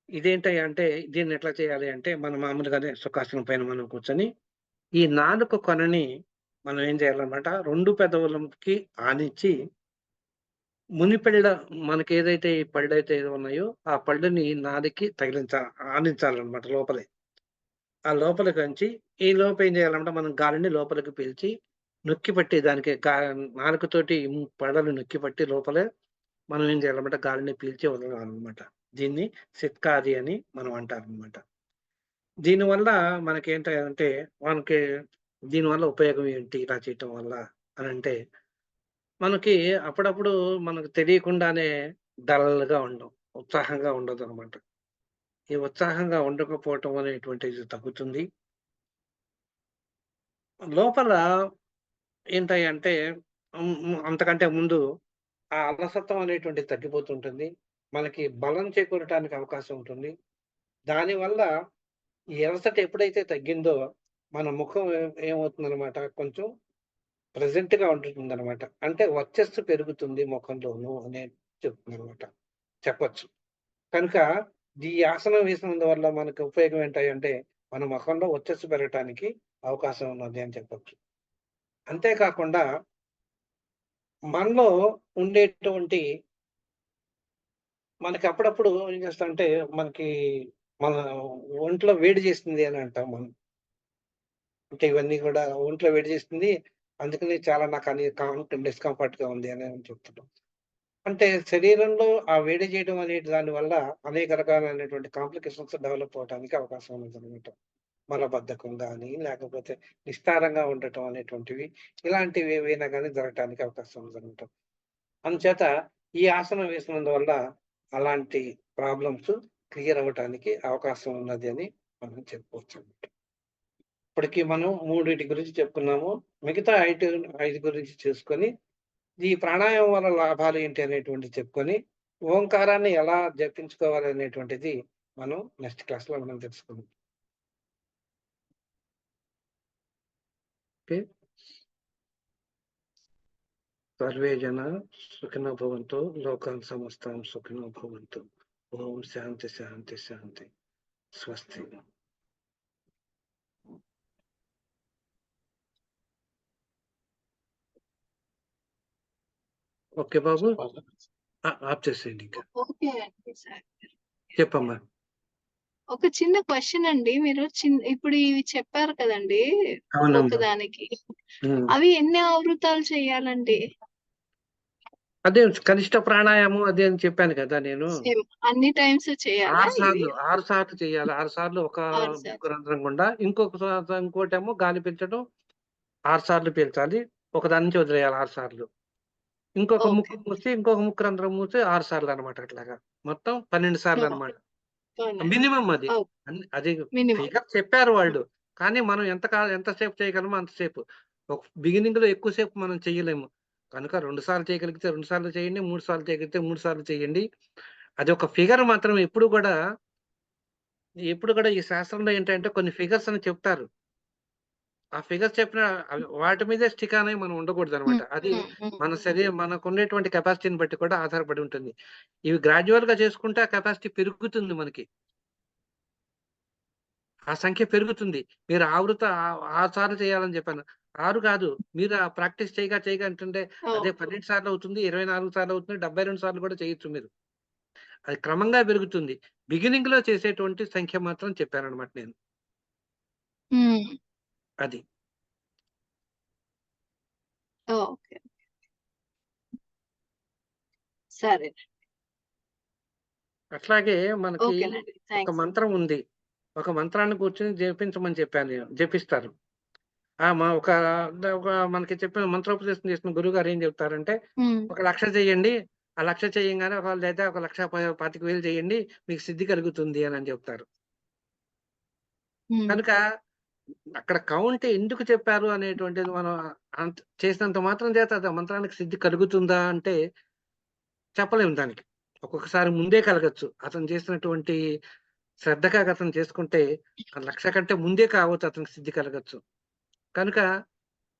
ఇదేంటంటే దీన్ని ఎట్లా చేయాలి అంటే, మనం మామూలుగానే సుఖాసనం పైన మనం కూర్చొని, ఈ నాలుక కొనని మనం ఏం చేయాలన్నమాట, 2 పెదవులకి ఆనించి, మునిపెళ్ళ మనకేదైతే ఈ పళ్ళైతే ఉన్నాయో, ఆ పళ్ళుని నాలికకి ఆనించాలన్నమాట లోపలే. ఆ లోపలికంచి ఈ లోపు ఏం చేయాలంటే, మనం గాలిని లోపలికి పీల్చి, నొక్కి పట్టి దానికి నాలుకతోటి పళ్ళని నొక్కి పట్టి లోపలే మనం ఏం చేయాలన్నమాట, గాలిని పీల్చి వదలాలన్నమాట. దీన్ని సిట్కారి అని మనం అంటారన్నమాట. దీనివల్ల మనకేంటంటే, మనకి దీనివల్ల ఉపయోగం ఏంటి ఇలా చేయటం వల్ల అనంటే, మనకి అప్పుడప్పుడు మనకు తెలియకుండానే డల్‌గా ఉండం. ఉత్సాహంగా ఉండదనమాట. ఈ ఉత్సాహంగా ఉండకపోవటం అనేటువంటిది తగ్గుతుంది. లోపల ఏంటంటే అంతకంటే ముందు ఆ అలసత్వం అనేటువంటిది తగ్గిపోతుంటుంది. మనకి బలం చేకూరటానికి అవకాశం ఉంటుంది. దానివల్ల ఈ అలసట ఎప్పుడైతే తగ్గిందో, మన ముఖం ఏమవుతుందనమాట, కొంచెం ప్రెజెంట్‌గా ఉంటుందనమాట. అంటే వర్చస్సు పెరుగుతుంది మొఖంలోను అని చెప్తుందనమాట. చెప్పొచ్చు. కనుక ఈ ఆసనం వేసినందువల్ల మనకు ఉపయోగం ఏంటంటే, మన మొఖంలో వర్చస్సు పెరగటానికి అవకాశం ఉన్నది అని చెప్పొచ్చు. అంతే కాకుండా మనలో ఉండేటువంటి మనకి అప్పుడప్పుడు ఏం చేస్తామంటే, మనకి మన ఒంట్లో వేడి చేస్తుంది అని అంటాం మనం. అంటే ఇవన్నీ కూడా ఒంట్లో వేడి చేస్తుంది. అందుకని చాలా నాకని డిస్కంఫర్ట్‌గా ఉంది అని చెప్తున్నాం. అంటే శరీరంలో ఆ వేడి చేయడం అనే దాని వల్ల అనేక రకాలైనటువంటి కాంప్లికేషన్స్ డెవలప్ అవ్వడానికి అవకాశం ఉన్నదనమాట. మలబద్ధకం గాని, లేకపోతే నిస్తారంగా ఉండటం అనేటువంటివి, ఇలాంటివి ఏవైనా గాని జరగటానికి అవకాశం ఉందనమాట. అందుచేత ఈ ఆసనం వేసినందువల్ల అలాంటి ప్రాబ్లమ్స్ క్లియర్ అవ్వటానికి అవకాశం ఉన్నది అని మనం చెప్పుకోవచ్చనమాట. ఇప్పటికి మనం 3 గురించి చెప్పుకున్నాము. మిగతా 5 గురించి చూసుకొని, ఈ ప్రాణాయామం వల్ల లాభాలు ఏంటి అనేటువంటిది చెప్పుకొని, ఓంకారాన్ని ఎలా జపించుకోవాలి అనేటువంటిది మనం నెక్స్ట్ క్లాస్‌లో మనం తెలుసుకుందాం. ఓకే. సర్వే జన సుఖినో భవంతు. లోకాన్ సమస్తాం సుఖినో భవంతు. ఓం శాంతి శాంతి శాంతి. స్వస్తి. Okay Babu. ఆఫ్ చేసేయండి ఇంకా. ఓకే అండి. సరే. చెప్పమ్మా. ఒక చిన్న క్వెషన్ అండి. మీరు ఇప్పుడు ఇవి చెప్పారు కదండీ! అవునమ్మా. ఒకదానికి. హ్మ్. అవి ఎన్ని ఆవృతాలు చేయాలండి? అదే కనిష్ట ప్రాణాయామం అదే అని చెప్పాను కదా నేను. సేమ్ అన్ని టైమ్స్ చేయాలా 6 ఇవి? సార్లు, 6 సార్లు చేయాలి. 6 సార్లు ఒక 6 ముక్కు సార్లు. రంధ్రం గుండా, ఇంకోటేమో గాలి పీల్చడం 6 సార్లు పీల్చాలి. ఒకదాని నుంచి వదిలేయాలి 6 సార్లు. ఇంకొక ఓకే. ముక్కు మూసి, ఇంకొక ముక్కు రంధ్రం మూసి 6 సార్లనమాట అట్లాగా. మొత్తం 12 సార్లనమాట. ఓకే. అవునండి. మినిమమ్ అది. ఓకే. అది మినిమమ్. ఫిగర్ చెప్పారు హ్మ్. వాళ్ళు. కానీ మనం ఎంతసేపు చేయగలమో అంతసేపు. బిగినింగ్‌లో ఎక్కువ సేపు మనం చేయలేము. కనుక 2 సార్లు చేయగలిగితే 2 సార్లు చేయండి. 3 సార్లు చేయగలిగితే 3 సార్లు చేయండి. అది ఒక ఫిగర్ మాత్రమే. ఎప్పుడు కూడా ఈ శాస్త్రంలో ఏంటంటే కొన్ని ఫిగర్స్ అని చెప్తారు. ఆ ఫిగర్స్ చెప్పిన వాటి మీదే స్టిక్ అని మనం ఉండకూడదనమాట. హ్మ్. అది హ్మ్. హ్మ్. మన మనకుండేటువంటి కెపాసిటీని బట్టి కూడా ఆధారపడి ఉంటుంది. ఇవి గ్రాడ్యుయల్‌గా చేసుకుంటే ఆ కెపాసిటీ పెరుగుతుంది మనకి. ఆ సంఖ్య పెరుగుతుంది. మీరు 6 సార్లు చేయాలని చెప్పాను. 6 కాదు. మీరు ఆ ప్రాక్టీస్ చేయగా ఏంటంటే అదే ఓకే. 12 సార్లు అవుతుంది, 24 సార్లు అవుతుంది, 72 సార్లు కూడా చేయొచ్చు మీరు. అది క్రమంగా పెరుగుతుంది. బిగినింగ్‌లో చేసేటువంటి సంఖ్య మాత్రం చెప్పాననమాట నేను. హ్మ్. అది. ఓకే. సరే. అట్లాగే మనకి ఓకేనండి. ఒక థాంక్స్. మంత్రం ఉంది. ఒక మంత్రాన్ని కూర్చొని జపించమని చెప్పాను నేను. జపిస్తారు. ఒక మనకి చెప్పిన మంత్రోపదేశం చేసిన గురువుగారు ఏం చెప్తారంటే, హ్మ్. ఒక 1,00,000 చేయండి. ఆ 1,00,000 చేయంగానే లేదా 1,25,000 చేయండి. మీకు సిద్ధి కలుగుతుంది అని చెప్తారు. హ్మ్. కనుక అక్కడ కౌంట్ ఎందుకు చెప్పారు అనేటువంటిది మనం చేసినంత మాత్రం చేత ఆ మంత్రానికి సిద్ధి కలుగుతుందా అంటే చెప్పలేము దానికి. ఒక్కొక్కసారి ముందే కలగొచ్చు. అతను చేసినటువంటి శ్రద్ధగా అతను చేసుకుంటే ఆ 1,00,000 కంటే ముందే కావచ్చు అతనికి సిద్ధి కలగొచ్చు. కనుక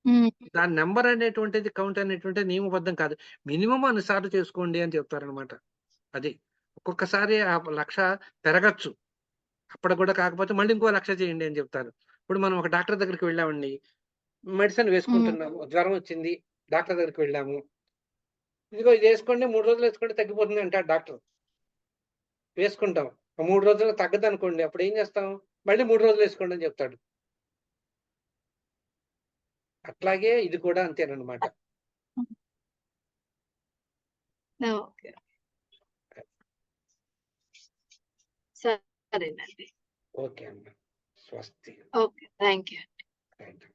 హ్మ్. దాని నంబర్ అనేటువంటిది కౌంట్ అనేటువంటిది నియమబద్ధం కాదు. మినిమమ్ అన్ని సార్లు చేసుకోండి అని చెప్తారనమాట. అది. ఒక్కొక్కసారి ఆ 1,00,000 పెరగొచ్చు. అప్పటికి కూడా కాకపోతే మళ్ళీ ఇంకో 1,00,000 చేయండి అని చెప్తారు. ఇప్పుడు మనం ఒక డాక్టర్ దగ్గరికి వెళ్ళామండి. మెడిసిన్ హ్మ్. వేసుకుంటున్నాము. జ్వరం వచ్చింది. డాక్టర్ దగ్గరికి వెళ్ళాము. ఇదిగో ఇది ఏసుకోండి 3 రోజులు ఏసుకుంటే తగ్గిపోతుంది అంటాడు డాక్టర్. వేసుకుంటాం. 3 రోజుల్లో తగ్గదనుకోండి. అప్పుడేం చేస్తాం? మళ్ళీ 3 రోజులు ఏసుకోండి అని చెప్తాడు. అట్లాగే ఇది కూడా అంతేననమాట. హ్మ్. ఓకే. సరేనండి. ఓకే అమ్మ. స్వస్తి. ఓకే. Thank you. రైట్.